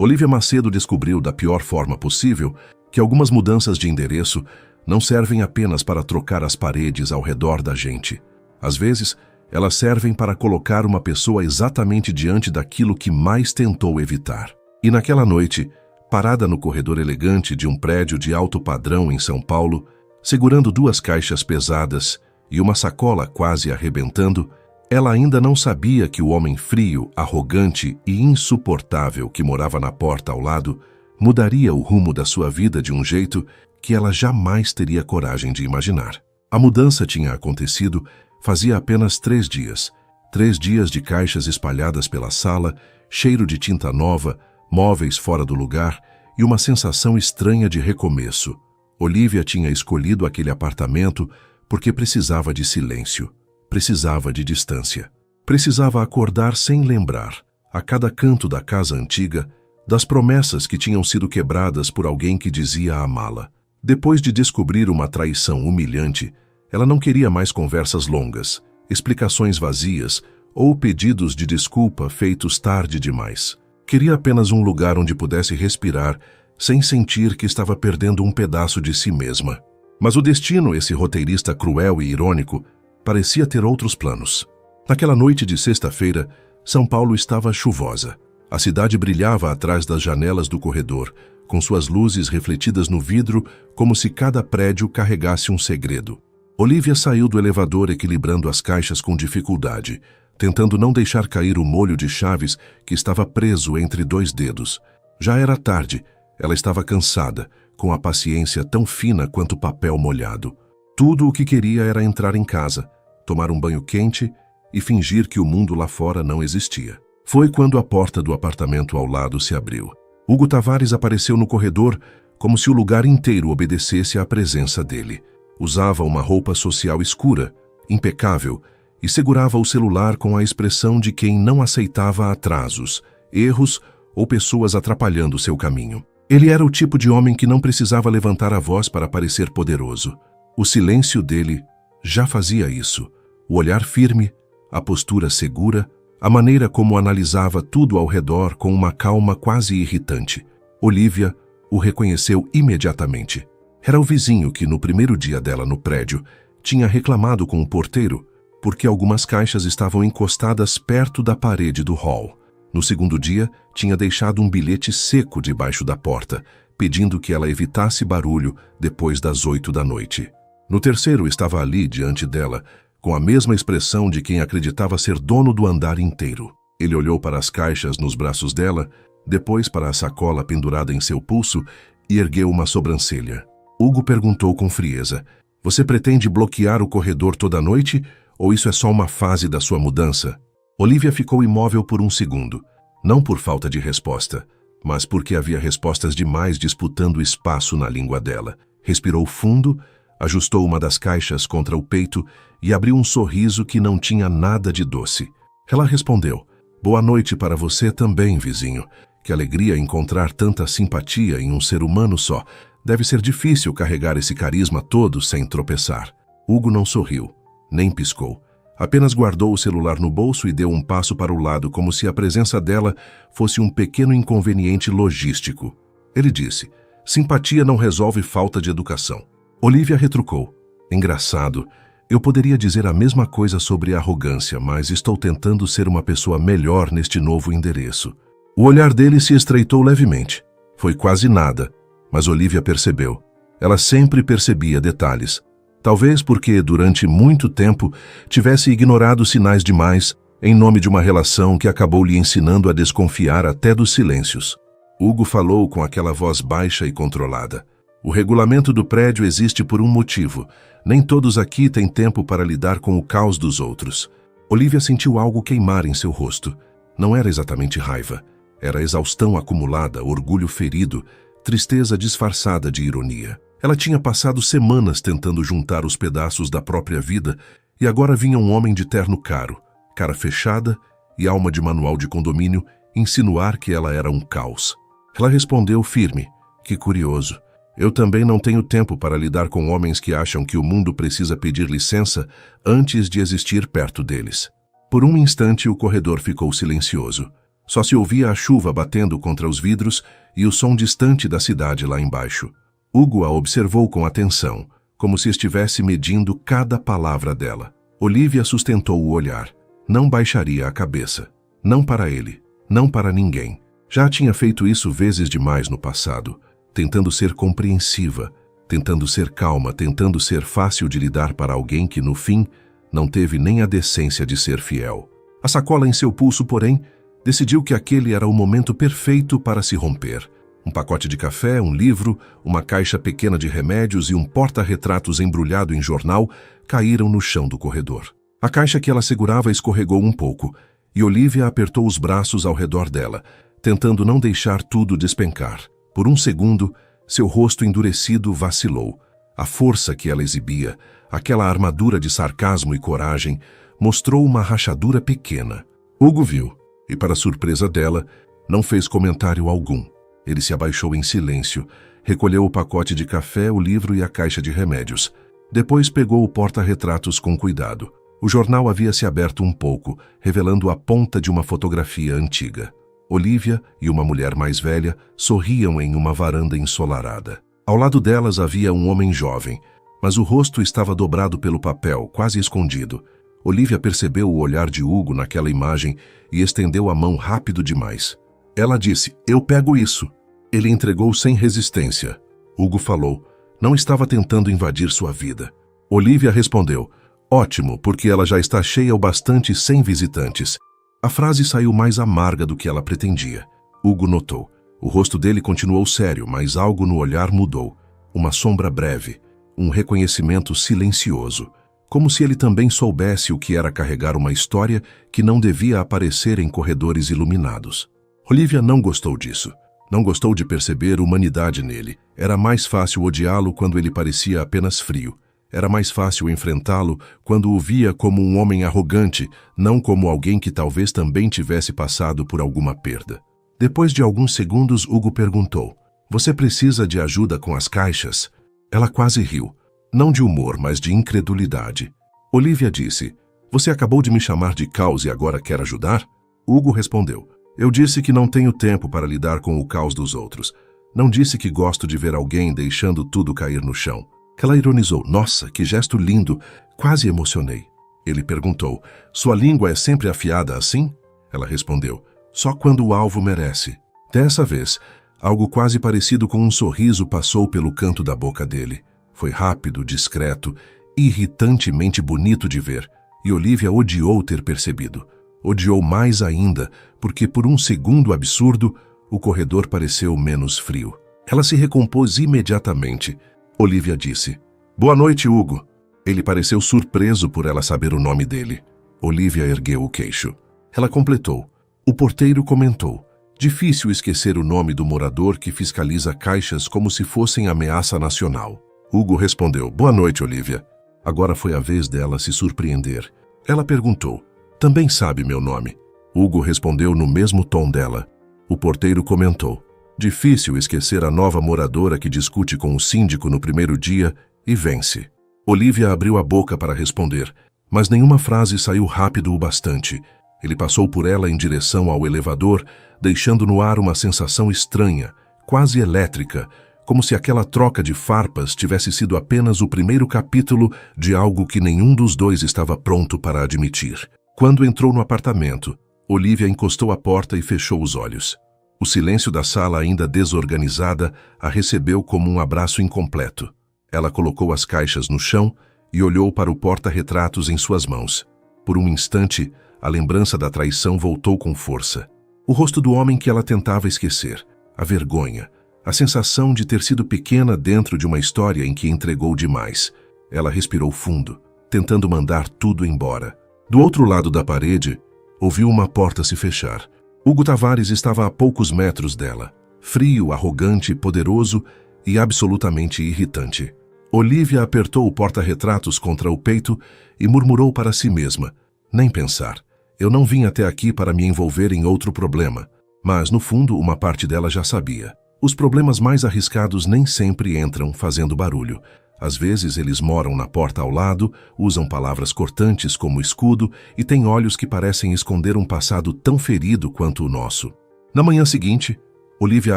Olivia Macedo descobriu da pior forma possível que algumas mudanças de endereço não servem apenas para trocar as paredes ao redor da gente. Às vezes, elas servem para colocar uma pessoa exatamente diante daquilo que mais tentou evitar. E naquela noite, parada no corredor elegante de um prédio de alto padrão em São Paulo, segurando 2 caixas pesadas e uma sacola quase arrebentando, ela ainda não sabia que o homem frio, arrogante e insuportável que morava na porta ao lado mudaria o rumo da sua vida de um jeito que ela jamais teria coragem de imaginar. A mudança tinha acontecido fazia apenas 3 dias. 3 dias de caixas espalhadas pela sala, cheiro de tinta nova, móveis fora do lugar e uma sensação estranha de recomeço. Olivia tinha escolhido aquele apartamento porque precisava de silêncio. Precisava de distância. Precisava acordar sem lembrar, a cada canto da casa antiga, das promessas que tinham sido quebradas por alguém que dizia amá-la. Depois de descobrir uma traição humilhante, ela não queria mais conversas longas, explicações vazias ou pedidos de desculpa feitos tarde demais. Queria apenas um lugar onde pudesse respirar sem sentir que estava perdendo um pedaço de si mesma. Mas o destino, esse roteirista cruel e irônico, parecia ter outros planos. Naquela noite de sexta-feira, São Paulo estava chuvosa. A cidade brilhava atrás das janelas do corredor, com suas luzes refletidas no vidro, como se cada prédio carregasse um segredo. Olivia saiu do elevador equilibrando as caixas com dificuldade, tentando não deixar cair o molho de chaves que estava preso entre 2 dedos. Já era tarde, ela estava cansada, com a paciência tão fina quanto papel molhado. Tudo o que queria era entrar em casa, tomar um banho quente e fingir que o mundo lá fora não existia. Foi quando a porta do apartamento ao lado se abriu. Hugo Tavares apareceu no corredor como se o lugar inteiro obedecesse à presença dele. Usava uma roupa social escura, impecável, e segurava o celular com a expressão de quem não aceitava atrasos, erros ou pessoas atrapalhando seu caminho. Ele era o tipo de homem que não precisava levantar a voz para parecer poderoso. O silêncio dele já fazia isso. O olhar firme, a postura segura, a maneira como analisava tudo ao redor com uma calma quase irritante. Olivia o reconheceu imediatamente. Era o vizinho que, no primeiro dia dela no prédio, tinha reclamado com o porteiro porque algumas caixas estavam encostadas perto da parede do hall. No segundo dia, tinha deixado um bilhete seco debaixo da porta, pedindo que ela evitasse barulho depois das 8 da noite. No terceiro, estava ali, diante dela, com a mesma expressão de quem acreditava ser dono do andar inteiro. Ele olhou para as caixas nos braços dela, depois para a sacola pendurada em seu pulso e ergueu uma sobrancelha. Hugo perguntou com frieza: "Você pretende bloquear o corredor toda noite ou isso é só uma fase da sua mudança?" Olivia ficou imóvel por um segundo, não por falta de resposta, mas porque havia respostas demais disputando espaço na língua dela. Respirou fundo, ajustou uma das caixas contra o peito e abriu um sorriso que não tinha nada de doce. Ela respondeu: "Boa noite para você também, vizinho. Que alegria encontrar tanta simpatia em um ser humano só. Deve ser difícil carregar esse carisma todo sem tropeçar." Hugo não sorriu, nem piscou. Apenas guardou o celular no bolso e deu um passo para o lado, como se a presença dela fosse um pequeno inconveniente logístico. Ele disse: "Simpatia não resolve falta de educação." Olivia retrucou: "Engraçado, eu poderia dizer a mesma coisa sobre arrogância, mas estou tentando ser uma pessoa melhor neste novo endereço." O olhar dele se estreitou levemente. Foi quase nada, mas Olivia percebeu. Ela sempre percebia detalhes. Talvez porque, durante muito tempo, tivesse ignorado sinais demais em nome de uma relação que acabou lhe ensinando a desconfiar até dos silêncios. Hugo falou com aquela voz baixa e controlada: "O regulamento do prédio existe por um motivo. Nem todos aqui têm tempo para lidar com o caos dos outros." Olivia sentiu algo queimar em seu rosto. Não era exatamente raiva. Era exaustão acumulada, orgulho ferido, tristeza disfarçada de ironia. Ela tinha passado semanas tentando juntar os pedaços da própria vida e agora vinha um homem de terno caro, cara fechada e alma de manual de condomínio insinuar que ela era um caos. Ela respondeu firme: "Que curioso. Eu também não tenho tempo para lidar com homens que acham que o mundo precisa pedir licença antes de existir perto deles." Por um instante o corredor ficou silencioso. Só se ouvia a chuva batendo contra os vidros e o som distante da cidade lá embaixo. Hugo a observou com atenção, como se estivesse medindo cada palavra dela. Olivia sustentou o olhar. Não baixaria a cabeça. Não para ele. Não para ninguém. Já tinha feito isso vezes demais no passado, tentando ser compreensiva, tentando ser calma, tentando ser fácil de lidar para alguém que, no fim, não teve nem a decência de ser fiel. A sacola em seu pulso, porém, decidiu que aquele era o momento perfeito para se romper. Um pacote de café, um livro, uma caixa pequena de remédios e um porta-retratos embrulhado em jornal caíram no chão do corredor. A caixa que ela segurava escorregou um pouco, e Olivia apertou os braços ao redor dela, tentando não deixar tudo despencar. Por um segundo, seu rosto endurecido vacilou. A força que ela exibia, aquela armadura de sarcasmo e coragem, mostrou uma rachadura pequena. Hugo viu, e para surpresa dela, não fez comentário algum. Ele se abaixou em silêncio, recolheu o pacote de café, o livro e a caixa de remédios. Depois pegou o porta-retratos com cuidado. O jornal havia se aberto um pouco, revelando a ponta de uma fotografia antiga. Olivia e uma mulher mais velha sorriam em uma varanda ensolarada. Ao lado delas havia um homem jovem, mas o rosto estava dobrado pelo papel, quase escondido. Olivia percebeu o olhar de Hugo naquela imagem e estendeu a mão rápido demais. Ela disse, "Eu pego isso." Ele entregou sem resistência. Hugo falou, "Não estava tentando invadir sua vida." Olivia respondeu, "Ótimo, porque ela já está cheia o bastante sem visitantes." A frase saiu mais amarga do que ela pretendia. Hugo notou. O rosto dele continuou sério, mas algo no olhar mudou. Uma sombra breve, um reconhecimento silencioso, como se ele também soubesse o que era carregar uma história que não devia aparecer em corredores iluminados. Olivia não gostou disso. Não gostou de perceber humanidade nele. Era mais fácil odiá-lo quando ele parecia apenas frio. Era mais fácil enfrentá-lo quando o via como um homem arrogante, não como alguém que talvez também tivesse passado por alguma perda. Depois de alguns segundos, Hugo perguntou, "Você precisa de ajuda com as caixas?" Ela quase riu. Não de humor, mas de incredulidade. Olivia disse, "Você acabou de me chamar de caos e agora quer ajudar?" Hugo respondeu, "Eu disse que não tenho tempo para lidar com o caos dos outros. Não disse que gosto de ver alguém deixando tudo cair no chão." Ela ironizou, "Nossa, que gesto lindo! Quase emocionei." Ele perguntou, "Sua língua é sempre afiada assim?" Ela respondeu, "Só quando o alvo merece." Dessa vez, algo quase parecido com um sorriso passou pelo canto da boca dele. Foi rápido, discreto, irritantemente bonito de ver, e Olivia odiou ter percebido. Odiou mais ainda, porque por um segundo absurdo, o corredor pareceu menos frio. Ela se recompôs imediatamente. Olivia disse, "Boa noite, Hugo." Ele pareceu surpreso por ela saber o nome dele. Olivia ergueu o queixo. Ela completou. O porteiro comentou, "Difícil esquecer o nome do morador que fiscaliza caixas como se fossem ameaça nacional." Hugo respondeu, "Boa noite, Olivia." Agora foi a vez dela se surpreender. Ela perguntou, "Também sabe meu nome?" Hugo respondeu no mesmo tom dela. O porteiro comentou, "Difícil esquecer a nova moradora que discute com o síndico no primeiro dia e vence." Olivia abriu a boca para responder, mas nenhuma frase saiu rápido o bastante. Ele passou por ela em direção ao elevador, deixando no ar uma sensação estranha, quase elétrica, como se aquela troca de farpas tivesse sido apenas o primeiro capítulo de algo que nenhum dos dois estava pronto para admitir. Quando entrou no apartamento, Olivia encostou a porta e fechou os olhos. O silêncio da sala, ainda desorganizada, a recebeu como um abraço incompleto. Ela colocou as caixas no chão e olhou para o porta-retratos em suas mãos. Por um instante, a lembrança da traição voltou com força. O rosto do homem que ela tentava esquecer, a vergonha, a sensação de ter sido pequena dentro de uma história em que entregou demais. Ela respirou fundo, tentando mandar tudo embora. Do outro lado da parede, ouviu uma porta se fechar. Hugo Tavares estava a poucos metros dela, frio, arrogante, poderoso e absolutamente irritante. Olivia apertou o porta-retratos contra o peito e murmurou para si mesma, "Nem pensar. Eu não vim até aqui para me envolver em outro problema." Mas, no fundo, uma parte dela já sabia. Os problemas mais arriscados nem sempre entram fazendo barulho. Às vezes eles moram na porta ao lado, usam palavras cortantes como escudo e têm olhos que parecem esconder um passado tão ferido quanto o nosso. Na manhã seguinte, Olivia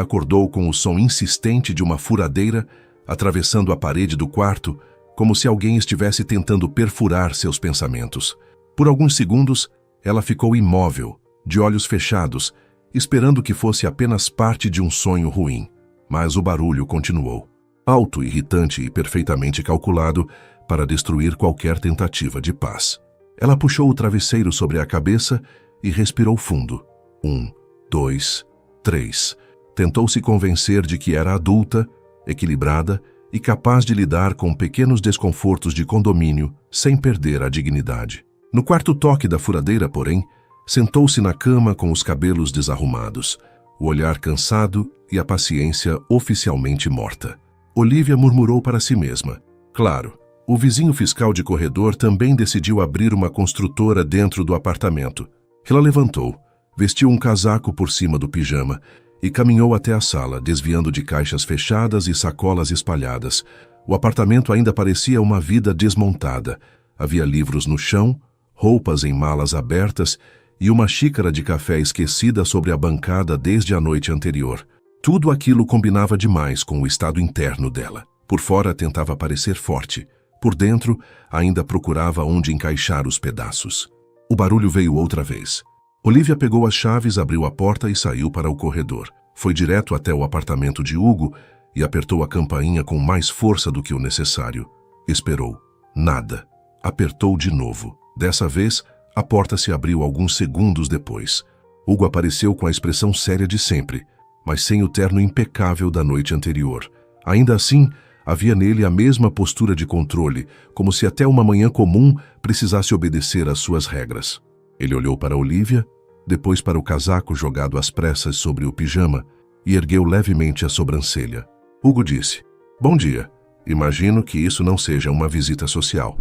acordou com o som insistente de uma furadeira atravessando a parede do quarto, como se alguém estivesse tentando perfurar seus pensamentos. Por alguns segundos, ela ficou imóvel, de olhos fechados, esperando que fosse apenas parte de um sonho ruim. Mas o barulho continuou, alto, irritante e perfeitamente calculado para destruir qualquer tentativa de paz. Ela puxou o travesseiro sobre a cabeça e respirou fundo. 1, 2, 3. Tentou se convencer de que era adulta, equilibrada e capaz de lidar com pequenos desconfortos de condomínio sem perder a dignidade. No quarto toque da furadeira, porém, sentou-se na cama com os cabelos desarrumados, o olhar cansado e a paciência oficialmente morta. Olivia murmurou para si mesma. Claro, o vizinho fiscal de corredor também decidiu abrir uma construtora dentro do apartamento. Ela levantou, vestiu um casaco por cima do pijama e caminhou até a sala, desviando de caixas fechadas e sacolas espalhadas. O apartamento ainda parecia uma vida desmontada. Havia livros no chão, roupas em malas abertas e uma xícara de café esquecida sobre a bancada desde a noite anterior. Tudo aquilo combinava demais com o estado interno dela. Por fora tentava parecer forte. Por dentro, ainda procurava onde encaixar os pedaços. O barulho veio outra vez. Olivia pegou as chaves, abriu a porta e saiu para o corredor. Foi direto até o apartamento de Hugo e apertou a campainha com mais força do que o necessário. Esperou. Nada. Apertou de novo. Dessa vez, a porta se abriu alguns segundos depois. Hugo apareceu com a expressão séria de sempre, mas sem o terno impecável da noite anterior. Ainda assim, havia nele a mesma postura de controle, como se até uma manhã comum precisasse obedecer às suas regras. Ele olhou para Olivia, depois para o casaco jogado às pressas sobre o pijama e ergueu levemente a sobrancelha. Hugo disse, "Bom dia. Imagino que isso não seja uma visita social."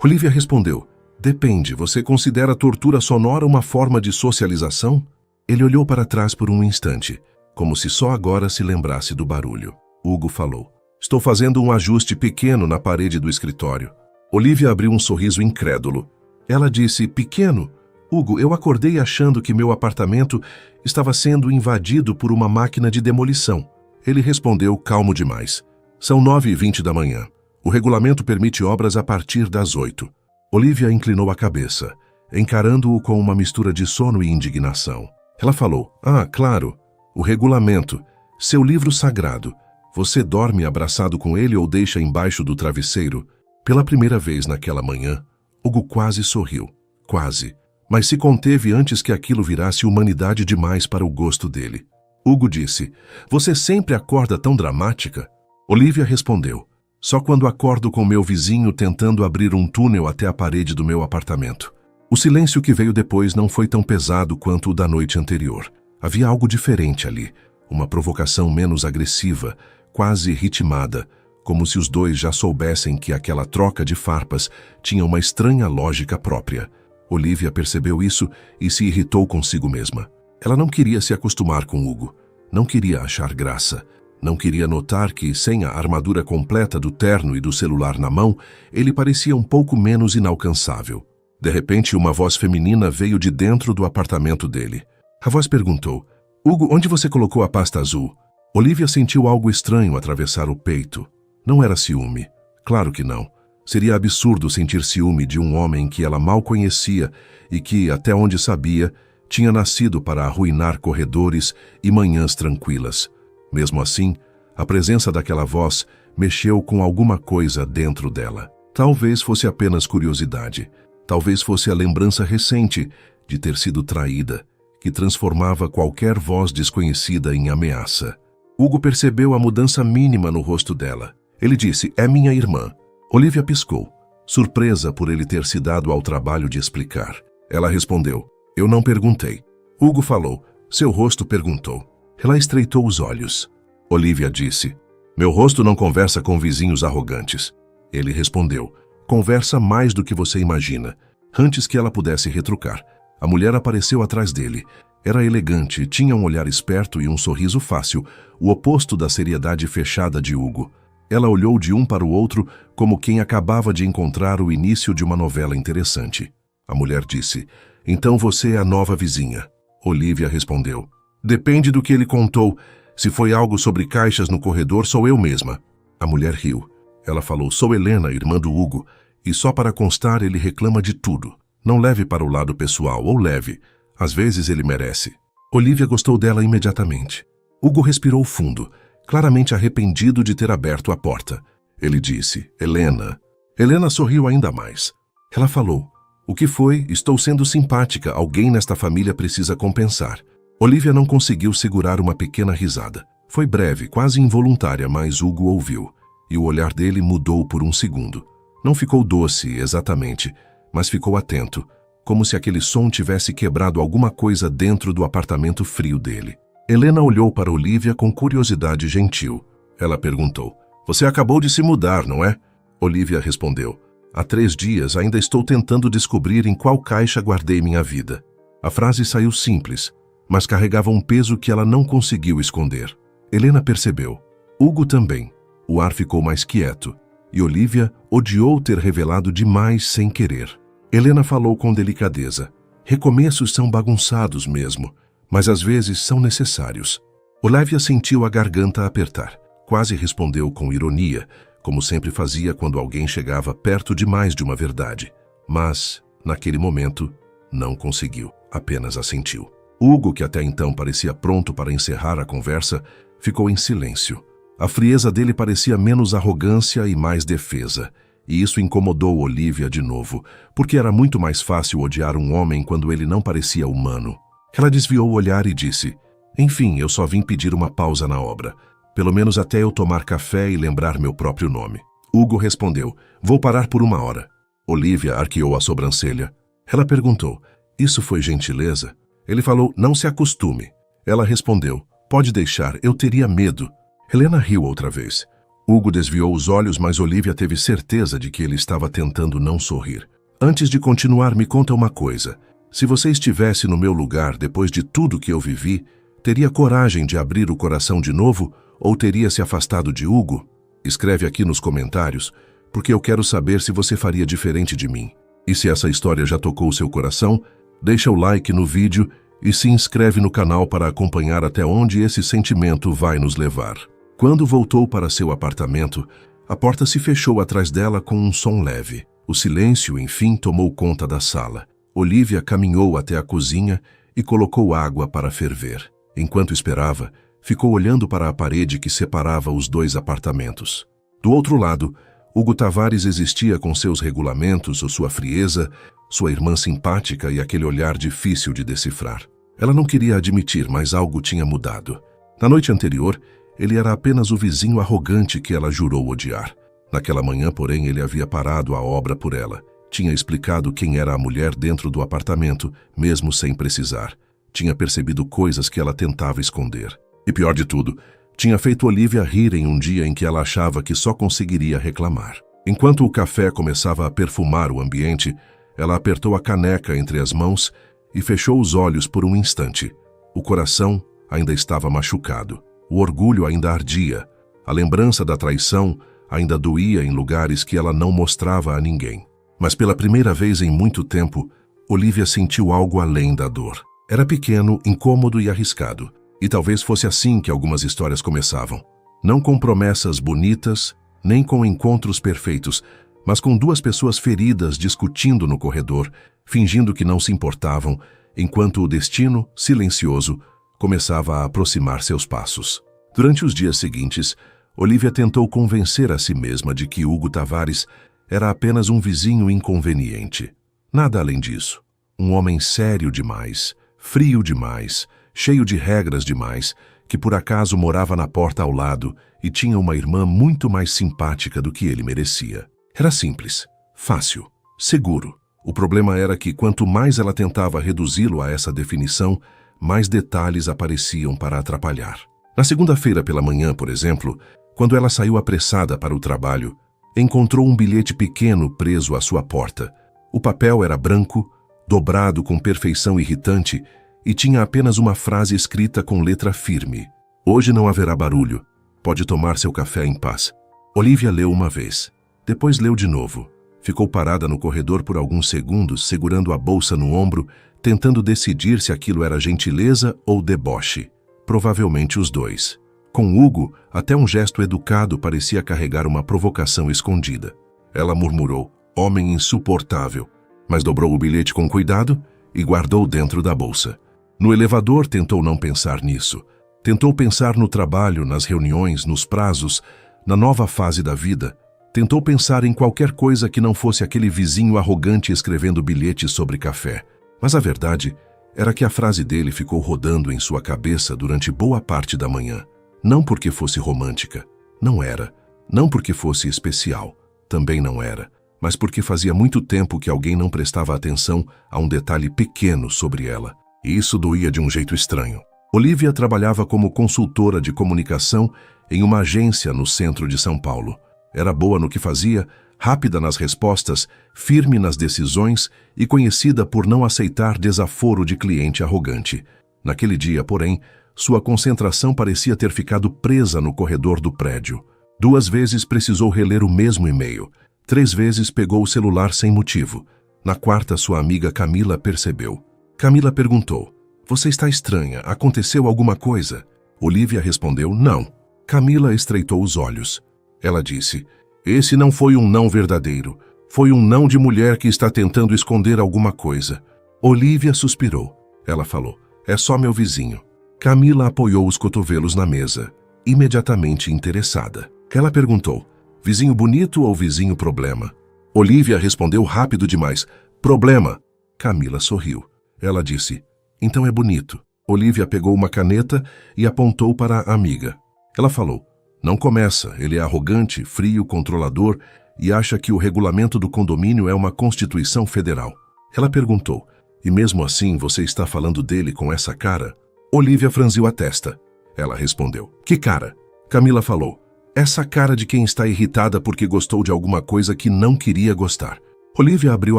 Olivia respondeu, "Depende, você considera a tortura sonora uma forma de socialização?" Ele olhou para trás por um instante, como se só agora se lembrasse do barulho. Hugo falou, "Estou fazendo um ajuste pequeno na parede do escritório." Olivia abriu um sorriso incrédulo. Ela disse, "Pequeno? Hugo, eu acordei achando que meu apartamento estava sendo invadido por uma máquina de demolição." Ele respondeu calmo demais. "São 9h20 da manhã. O regulamento permite obras a partir das 8. Olivia inclinou a cabeça, encarando-o com uma mistura de sono e indignação. Ela falou, "Ah, claro, o regulamento, seu livro sagrado. Você dorme abraçado com ele ou deixa embaixo do travesseiro?" Pela primeira vez naquela manhã, Hugo quase sorriu. Quase. Mas se conteve antes que aquilo virasse humanidade demais para o gosto dele. Hugo disse, "Você sempre acorda tão dramática?" Olivia respondeu, "Só quando acordo com meu vizinho tentando abrir um túnel até a parede do meu apartamento." O silêncio que veio depois não foi tão pesado quanto o da noite anterior. Havia algo diferente ali, uma provocação menos agressiva, quase ritmada, como se os dois já soubessem que aquela troca de farpas tinha uma estranha lógica própria. Olivia percebeu isso e se irritou consigo mesma. Ela não queria se acostumar com Hugo, não queria achar graça, não queria notar que, sem a armadura completa do terno e do celular na mão, ele parecia um pouco menos inalcançável. De repente, uma voz feminina veio de dentro do apartamento dele. A voz perguntou, "Hugo, onde você colocou a pasta azul?" Olivia sentiu algo estranho atravessar o peito. Não era ciúme. Claro que não. Seria absurdo sentir ciúme de um homem que ela mal conhecia e que, até onde sabia, tinha nascido para arruinar corredores e manhãs tranquilas. Mesmo assim, a presença daquela voz mexeu com alguma coisa dentro dela. Talvez fosse apenas curiosidade. Talvez fosse a lembrança recente de ter sido traída, que transformava qualquer voz desconhecida em ameaça. Hugo percebeu a mudança mínima no rosto dela. Ele disse, "É minha irmã." Olivia piscou, surpresa por ele ter se dado ao trabalho de explicar. Ela respondeu, "Eu não perguntei." Hugo falou, "Seu rosto perguntou." Ela estreitou os olhos. Olivia disse, "Meu rosto não conversa com vizinhos arrogantes." Ele respondeu, "Conversa mais do que você imagina." Antes que ela pudesse retrucar, a mulher apareceu atrás dele. Era elegante, tinha um olhar esperto e um sorriso fácil, o oposto da seriedade fechada de Hugo. Ela olhou de um para o outro como quem acabava de encontrar o início de uma novela interessante. A mulher disse: "Então você é a nova vizinha." Olivia respondeu: "Depende do que ele contou. Se foi algo sobre caixas no corredor, sou eu mesma." A mulher riu. Ela falou: "Sou Helena, irmã do Hugo, e só para constar ele reclama de tudo. Não leve para o lado pessoal, ou leve. Às vezes ele merece." Olivia gostou dela imediatamente. Hugo respirou fundo, claramente arrependido de ter aberto a porta. Ele disse: "Helena." Helena sorriu ainda mais. Ela falou: "O que foi? Estou sendo simpática. Alguém nesta família precisa compensar." Olivia não conseguiu segurar uma pequena risada. Foi breve, quase involuntária, mas Hugo ouviu. E o olhar dele mudou por um segundo. Não ficou doce, exatamente, mas ficou atento, como se aquele som tivesse quebrado alguma coisa dentro do apartamento frio dele. Helena olhou para Olivia com curiosidade gentil. Ela perguntou: "Você acabou de se mudar, não é?" Olivia respondeu: "Há 3 dias ainda estou tentando descobrir em qual caixa guardei minha vida." A frase saiu simples, mas carregava um peso que ela não conseguiu esconder. Helena percebeu. Hugo também. O ar ficou mais quieto, e Olivia odiou ter revelado demais sem querer. Helena falou com delicadeza: "Recomeços são bagunçados mesmo, mas às vezes são necessários." Olivia sentiu a garganta apertar. Quase respondeu com ironia, como sempre fazia quando alguém chegava perto demais de uma verdade. Mas, naquele momento, não conseguiu, apenas assentiu. Hugo, que até então parecia pronto para encerrar a conversa, ficou em silêncio. A frieza dele parecia menos arrogância e mais defesa, e isso incomodou Olivia de novo, porque era muito mais fácil odiar um homem quando ele não parecia humano. Ela desviou o olhar e disse: "Enfim, eu só vim pedir uma pausa na obra. Pelo menos até eu tomar café e lembrar meu próprio nome." Hugo respondeu: "Vou parar por 1 hora." Olivia arqueou a sobrancelha. Ela perguntou: "Isso foi gentileza?" Ele falou: "Não se acostume." Ela respondeu: "Pode deixar, eu teria medo." Helena riu outra vez. Hugo desviou os olhos, mas Olivia teve certeza de que ele estava tentando não sorrir. "Antes de continuar, me conta uma coisa. Se você estivesse no meu lugar depois de tudo que eu vivi, teria coragem de abrir o coração de novo ou teria se afastado de Hugo? Escreve aqui nos comentários, porque eu quero saber se você faria diferente de mim. E se essa história já tocou o seu coração, deixa o like no vídeo e se inscreve no canal para acompanhar até onde esse sentimento vai nos levar." Quando voltou para seu apartamento, a porta se fechou atrás dela com um som leve. O silêncio, enfim, tomou conta da sala. Olivia caminhou até a cozinha e colocou água para ferver. Enquanto esperava, ficou olhando para a parede que separava os 2 apartamentos. Do outro lado, Hugo Tavares existia com seus regulamentos, sua frieza, sua irmã simpática e aquele olhar difícil de decifrar. Ela não queria admitir, mas algo tinha mudado. Na noite anterior, ele era apenas o vizinho arrogante que ela jurou odiar. Naquela manhã, porém, ele havia parado a obra por ela. Tinha explicado quem era a mulher dentro do apartamento, mesmo sem precisar. Tinha percebido coisas que ela tentava esconder. E pior de tudo, tinha feito Olivia rir em um dia em que ela achava que só conseguiria reclamar. Enquanto o café começava a perfumar o ambiente, ela apertou a caneca entre as mãos e fechou os olhos por um instante. O coração ainda estava machucado. O orgulho ainda ardia. A lembrança da traição ainda doía em lugares que ela não mostrava a ninguém. Mas pela primeira vez em muito tempo, Olivia sentiu algo além da dor. Era pequeno, incômodo e arriscado. E talvez fosse assim que algumas histórias começavam. Não com promessas bonitas, nem com encontros perfeitos, mas com 2 pessoas feridas discutindo no corredor, fingindo que não se importavam, enquanto o destino, silencioso, começava a aproximar seus passos. Durante os dias seguintes, Olivia tentou convencer a si mesma de que Hugo Tavares era apenas um vizinho inconveniente. Nada além disso. Um homem sério demais, frio demais, cheio de regras demais, que por acaso morava na porta ao lado e tinha uma irmã muito mais simpática do que ele merecia. Era simples, fácil, seguro. O problema era que quanto mais ela tentava reduzi-lo a essa definição, mais detalhes apareciam para atrapalhar. Na segunda-feira pela manhã, por exemplo, quando ela saiu apressada para o trabalho, encontrou um bilhete pequeno preso à sua porta. O papel era branco, dobrado com perfeição irritante e tinha apenas uma frase escrita com letra firme: "Hoje não haverá barulho. Pode tomar seu café em paz." Olivia leu uma vez. Depois leu de novo. Ficou parada no corredor por alguns segundos, segurando a bolsa no ombro, tentando decidir se aquilo era gentileza ou deboche. Provavelmente os dois. Com Hugo, até um gesto educado parecia carregar uma provocação escondida. Ela murmurou, homem insuportável, mas dobrou o bilhete com cuidado e guardou dentro da bolsa. No elevador tentou não pensar nisso. Tentou pensar no trabalho, nas reuniões, nos prazos, na nova fase da vida. Tentou pensar em qualquer coisa que não fosse aquele vizinho arrogante escrevendo bilhetes sobre café. Mas a verdade era que a frase dele ficou rodando em sua cabeça durante boa parte da manhã. Não porque fosse romântica. Não era. Não porque fosse especial. Também não era. Mas porque fazia muito tempo que alguém não prestava atenção a um detalhe pequeno sobre ela. E isso doía de um jeito estranho. Olivia trabalhava como consultora de comunicação em uma agência no centro de São Paulo. Era boa no que fazia, rápida nas respostas, firme nas decisões e conhecida por não aceitar desaforo de cliente arrogante. Naquele dia, porém, sua concentração parecia ter ficado presa no corredor do prédio. 2 vezes precisou reler o mesmo e-mail. 3 vezes pegou o celular sem motivo. Na 4ª, sua amiga Camila percebeu. Camila perguntou, você está estranha, aconteceu alguma coisa? Olivia respondeu, não. Camila estreitou os olhos. Ela disse, esse não foi um não verdadeiro. Foi um não de mulher que está tentando esconder alguma coisa. Olivia suspirou. Ela falou, é só meu vizinho. Camila apoiou os cotovelos na mesa, imediatamente interessada. Ela perguntou, vizinho bonito ou vizinho problema? Olivia respondeu rápido demais, problema. Camila sorriu. Ela disse, então é bonito. Olivia pegou uma caneta e apontou para a amiga. Ela falou, não começa, ele é arrogante, frio, controlador e acha que o regulamento do condomínio é uma Constituição Federal. Ela perguntou, e mesmo assim você está falando dele com essa cara? Olivia franziu a testa. Ela respondeu, que cara? Camila falou, essa cara de quem está irritada porque gostou de alguma coisa que não queria gostar. Olivia abriu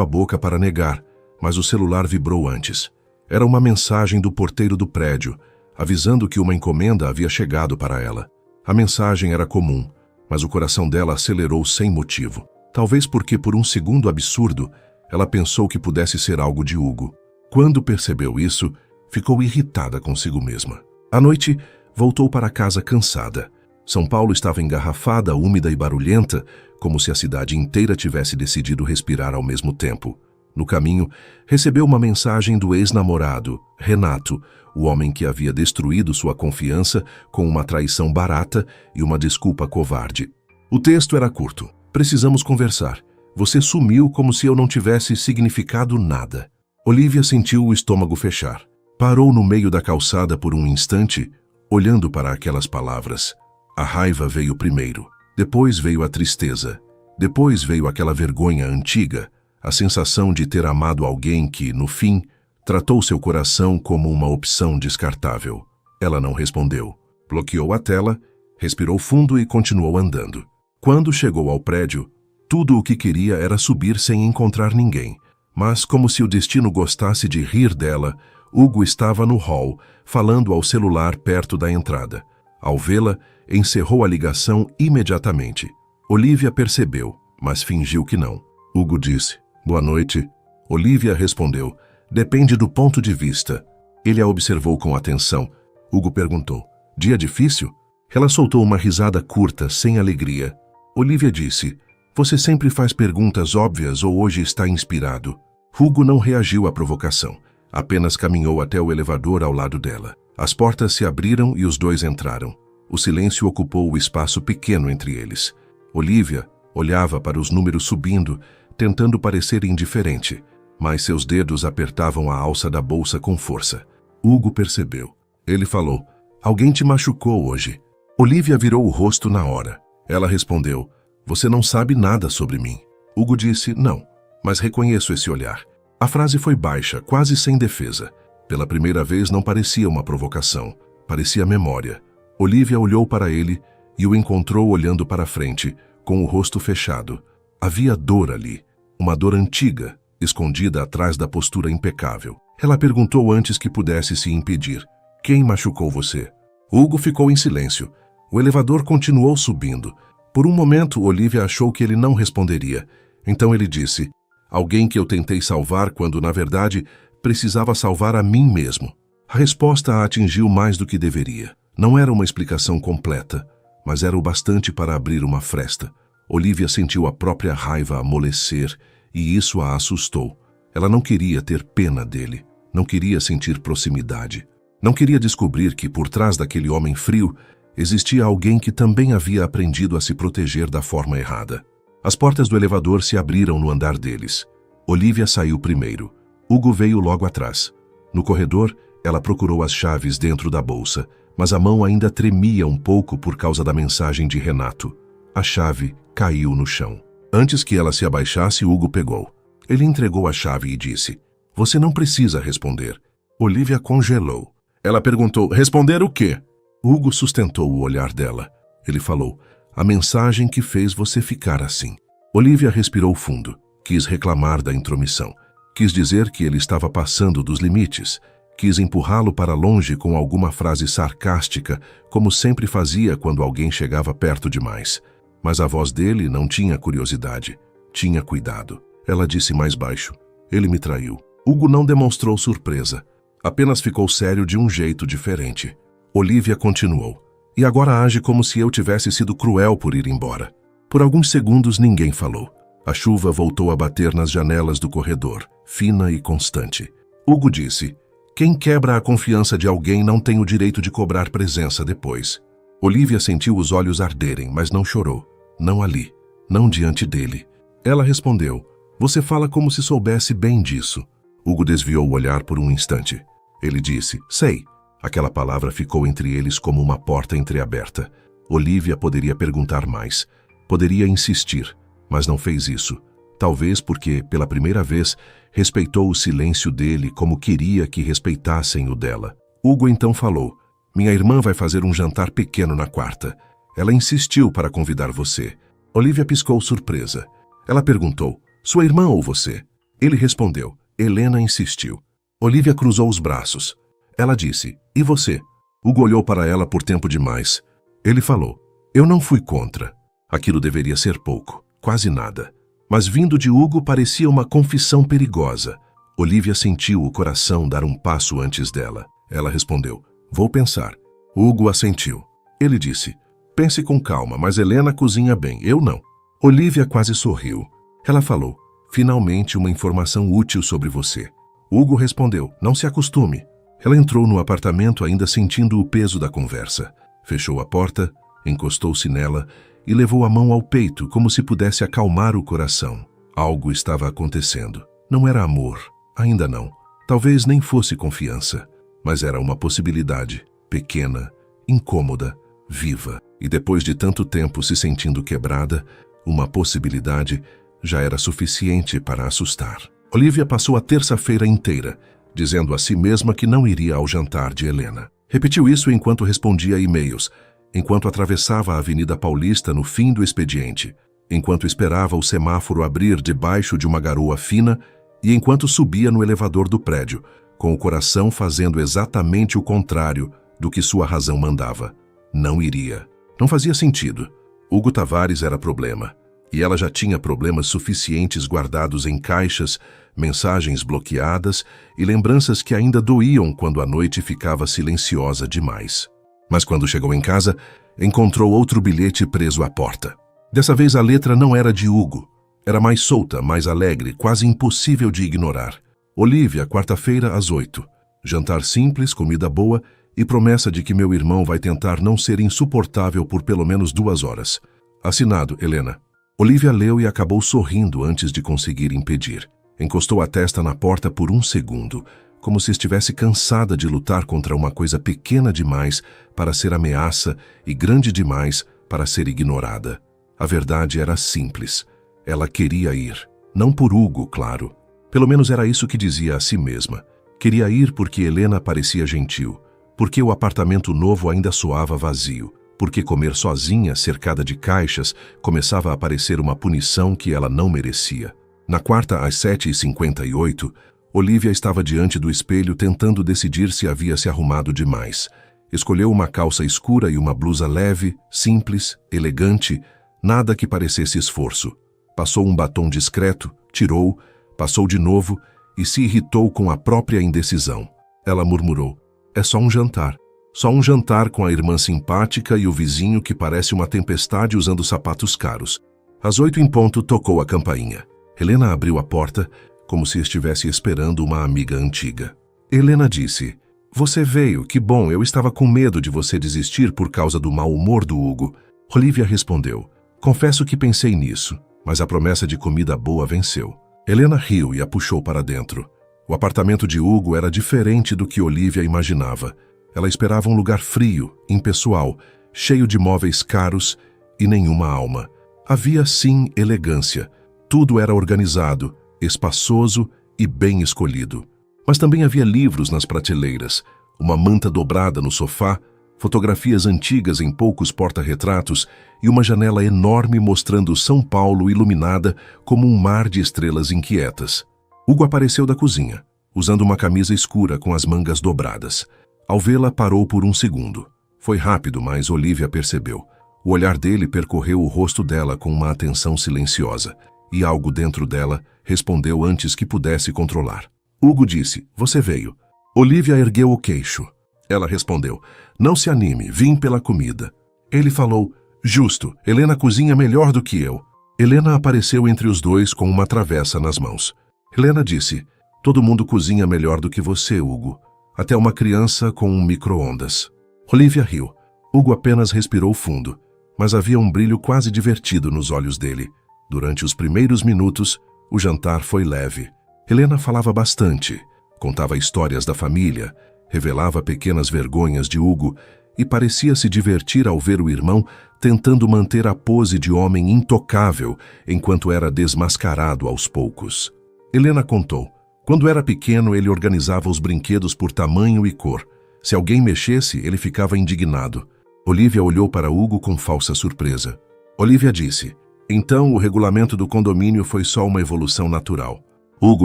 a boca para negar, mas o celular vibrou antes. Era uma mensagem do porteiro do prédio, avisando que uma encomenda havia chegado para ela. A mensagem era comum, mas o coração dela acelerou sem motivo. Talvez porque, por um segundo absurdo, ela pensou que pudesse ser algo de Hugo. Quando percebeu isso, ficou irritada consigo mesma. À noite, voltou para casa cansada. São Paulo estava engarrafada, úmida e barulhenta, como se a cidade inteira tivesse decidido respirar ao mesmo tempo. No caminho, recebeu uma mensagem do ex-namorado, Renato, o homem que havia destruído sua confiança com uma traição barata e uma desculpa covarde. O texto era curto. Precisamos conversar. Você sumiu como se eu não tivesse significado nada. Olivia sentiu o estômago fechar. Parou no meio da calçada por um instante, olhando para aquelas palavras. A raiva veio primeiro. Depois veio a tristeza. Depois veio aquela vergonha antiga, a sensação de ter amado alguém que, no fim, tratou seu coração como uma opção descartável. Ela não respondeu. Bloqueou a tela, respirou fundo e continuou andando. Quando chegou ao prédio, tudo o que queria era subir sem encontrar ninguém. Mas, como se o destino gostasse de rir dela, Hugo estava no hall, falando ao celular perto da entrada. Ao vê-la, encerrou a ligação imediatamente. Olivia percebeu, mas fingiu que não. Hugo disse, boa noite. Olivia respondeu, depende do ponto de vista. Ele a observou com atenção. Hugo perguntou, dia difícil? Ela soltou uma risada curta, sem alegria. Olivia disse, você sempre faz perguntas óbvias ou hoje está inspirado? Hugo não reagiu à provocação. Apenas caminhou até o elevador ao lado dela. As portas se abriram e os dois entraram. O silêncio ocupou o espaço pequeno entre eles. Olivia olhava para os números subindo, tentando parecer indiferente, mas seus dedos apertavam a alça da bolsa com força. Hugo percebeu. Ele falou, alguém te machucou hoje. Olivia virou o rosto na hora. Ela respondeu, você não sabe nada sobre mim. Hugo disse, não, mas reconheço esse olhar. A frase foi baixa, quase sem defesa. Pela primeira vez não parecia uma provocação, parecia memória. Olivia olhou para ele e o encontrou olhando para frente, com o rosto fechado. Havia dor ali, uma dor antiga, escondida atrás da postura impecável. Ela perguntou antes que pudesse se impedir. Quem machucou você? Hugo ficou em silêncio. O elevador continuou subindo. Por um momento, Olivia achou que ele não responderia. Então ele disse: alguém que eu tentei salvar quando, na verdade, precisava salvar a mim mesmo. A resposta a atingiu mais do que deveria. Não era uma explicação completa, mas era o bastante para abrir uma fresta. Olivia sentiu a própria raiva amolecer e isso a assustou. Ela não queria ter pena dele, não queria sentir proximidade. Não queria descobrir que, por trás daquele homem frio, existia alguém que também havia aprendido a se proteger da forma errada. As portas do elevador se abriram no andar deles. Olivia saiu primeiro. Hugo veio logo atrás. No corredor, ela procurou as chaves dentro da bolsa, mas a mão ainda tremia um pouco por causa da mensagem de Renato. A chave caiu no chão. Antes que ela se abaixasse, Hugo pegou. Ele entregou a chave e disse: você não precisa responder. Olivia congelou. Ela perguntou: responder o quê? Hugo sustentou o olhar dela. Ele falou: a mensagem que fez você ficar assim. Olivia respirou fundo. Quis reclamar da intromissão. Quis dizer que ele estava passando dos limites. Quis empurrá-lo para longe com alguma frase sarcástica, como sempre fazia quando alguém chegava perto demais. Mas a voz dele não tinha curiosidade. Tinha cuidado. Ela disse mais baixo: ele me traiu. Hugo não demonstrou surpresa. Apenas ficou sério de um jeito diferente. Olivia continuou: e agora age como se eu tivesse sido cruel por ir embora. Por alguns segundos ninguém falou. A chuva voltou a bater nas janelas do corredor, fina e constante. Hugo disse: quem quebra a confiança de alguém não tem o direito de cobrar presença depois. Olivia sentiu os olhos arderem, mas não chorou. Não ali. Não diante dele. Ela respondeu: você fala como se soubesse bem disso. Hugo desviou o olhar por um instante. Ele disse: sei. Aquela palavra ficou entre eles como uma porta entreaberta. Olivia poderia perguntar mais. Poderia insistir, mas não fez isso. Talvez porque, pela primeira vez, respeitou o silêncio dele como queria que respeitassem o dela. Hugo então falou: minha irmã vai fazer um jantar pequeno na quarta. Ela insistiu para convidar você. Olivia piscou surpresa. Ela perguntou: sua irmã ou você? Ele respondeu: Helena insistiu. Olivia cruzou os braços. Ela disse: e você? Hugo olhou para ela por tempo demais. Ele falou: eu não fui contra. Aquilo deveria ser pouco, quase nada. Mas vindo de Hugo parecia uma confissão perigosa. Olivia sentiu o coração dar um passo antes dela. Ela respondeu: vou pensar. Hugo assentiu. Ele disse: pense com calma, mas Helena cozinha bem, eu não. Olivia quase sorriu. Ela falou: finalmente uma informação útil sobre você. Hugo respondeu: não se acostume. Ela entrou no apartamento ainda sentindo o peso da conversa. Fechou a porta, encostou-se nela e levou a mão ao peito como se pudesse acalmar o coração. Algo estava acontecendo. Não era amor, ainda não. Talvez nem fosse confiança, mas era uma possibilidade, pequena, incômoda, viva. E depois de tanto tempo se sentindo quebrada, uma possibilidade já era suficiente para assustar. Olivia passou a terça-feira inteira dizendo a si mesma que não iria ao jantar de Helena. Repetiu isso enquanto respondia e-mails, enquanto atravessava a Avenida Paulista no fim do expediente, enquanto esperava o semáforo abrir debaixo de uma garoa fina e enquanto subia no elevador do prédio, com o coração fazendo exatamente o contrário do que sua razão mandava. Não iria. Não fazia sentido. Hugo Tavares era problema. E ela já tinha problemas suficientes guardados em caixas, mensagens bloqueadas e lembranças que ainda doíam quando a noite ficava silenciosa demais. Mas quando chegou em casa, encontrou outro bilhete preso à porta. Dessa vez a letra não era de Hugo. Era mais solta, mais alegre, quase impossível de ignorar. Olivia, quarta-feira às 8. Jantar simples, comida boa e promessa de que meu irmão vai tentar não ser insuportável por pelo menos 2 horas. Assinado, Helena. Olivia leu e acabou sorrindo antes de conseguir impedir. Encostou a testa na porta por um segundo, como se estivesse cansada de lutar contra uma coisa pequena demais para ser ameaça e grande demais para ser ignorada. A verdade era simples. Ela queria ir. Não por Hugo, claro. Pelo menos era isso que dizia a si mesma. Queria ir porque Helena parecia gentil, porque o apartamento novo ainda soava vazio, porque comer sozinha, cercada de caixas, começava a parecer uma punição que ela não merecia. Na quarta, às 7h58, Olivia estava diante do espelho tentando decidir se havia se arrumado demais. Escolheu uma calça escura e uma blusa leve, simples, elegante, Nada que parecesse esforço. Passou um batom discreto, tirou, passou de novo e se irritou com a própria indecisão. Ela murmurou: é só um jantar. Só um jantar com a irmã simpática e o vizinho que parece uma tempestade usando sapatos caros. Às 8 em ponto tocou a campainha. Helena abriu a porta, como se estivesse esperando uma amiga antiga. Helena disse: você veio, que bom, eu estava com medo de você desistir por causa do mau humor do Hugo. Olivia respondeu: confesso que pensei nisso, mas a promessa de comida boa venceu. Helena riu e a puxou para dentro. O apartamento de Hugo era diferente do que Olivia imaginava. Ela esperava um lugar frio, impessoal, cheio de móveis caros e nenhuma alma. Havia, sim, elegância. Tudo era organizado, espaçoso e bem escolhido. Mas também havia livros nas prateleiras, uma manta dobrada no sofá, fotografias antigas em poucos porta-retratos e uma janela enorme mostrando São Paulo iluminada como um mar de estrelas inquietas. Hugo apareceu da cozinha, usando uma camisa escura com as mangas dobradas. Ao vê-la, parou por um segundo. Foi rápido, mas Olivia percebeu. O olhar dele percorreu o rosto dela com uma atenção silenciosa, e algo dentro dela respondeu antes que pudesse controlar. Hugo disse: você veio. Olivia ergueu o queixo. Ela respondeu: não se anime, vim pela comida. Ele falou: justo, Helena cozinha melhor do que eu. Helena apareceu entre os dois com uma travessa nas mãos. Helena disse: todo mundo cozinha melhor do que você, Hugo. Até uma criança com um micro-ondas. Olivia riu. Hugo apenas respirou fundo, mas havia um brilho quase divertido nos olhos dele. Durante os primeiros minutos, o jantar foi leve. Helena falava bastante, contava histórias da família, revelava pequenas vergonhas de Hugo e parecia se divertir ao ver o irmão tentando manter a pose de homem intocável enquanto era desmascarado aos poucos. Helena contou: quando era pequeno, ele organizava os brinquedos por tamanho e cor. Se alguém mexesse, ele ficava indignado. Olivia olhou para Hugo com falsa surpresa. Olivia disse: então o regulamento do condomínio foi só uma evolução natural. Hugo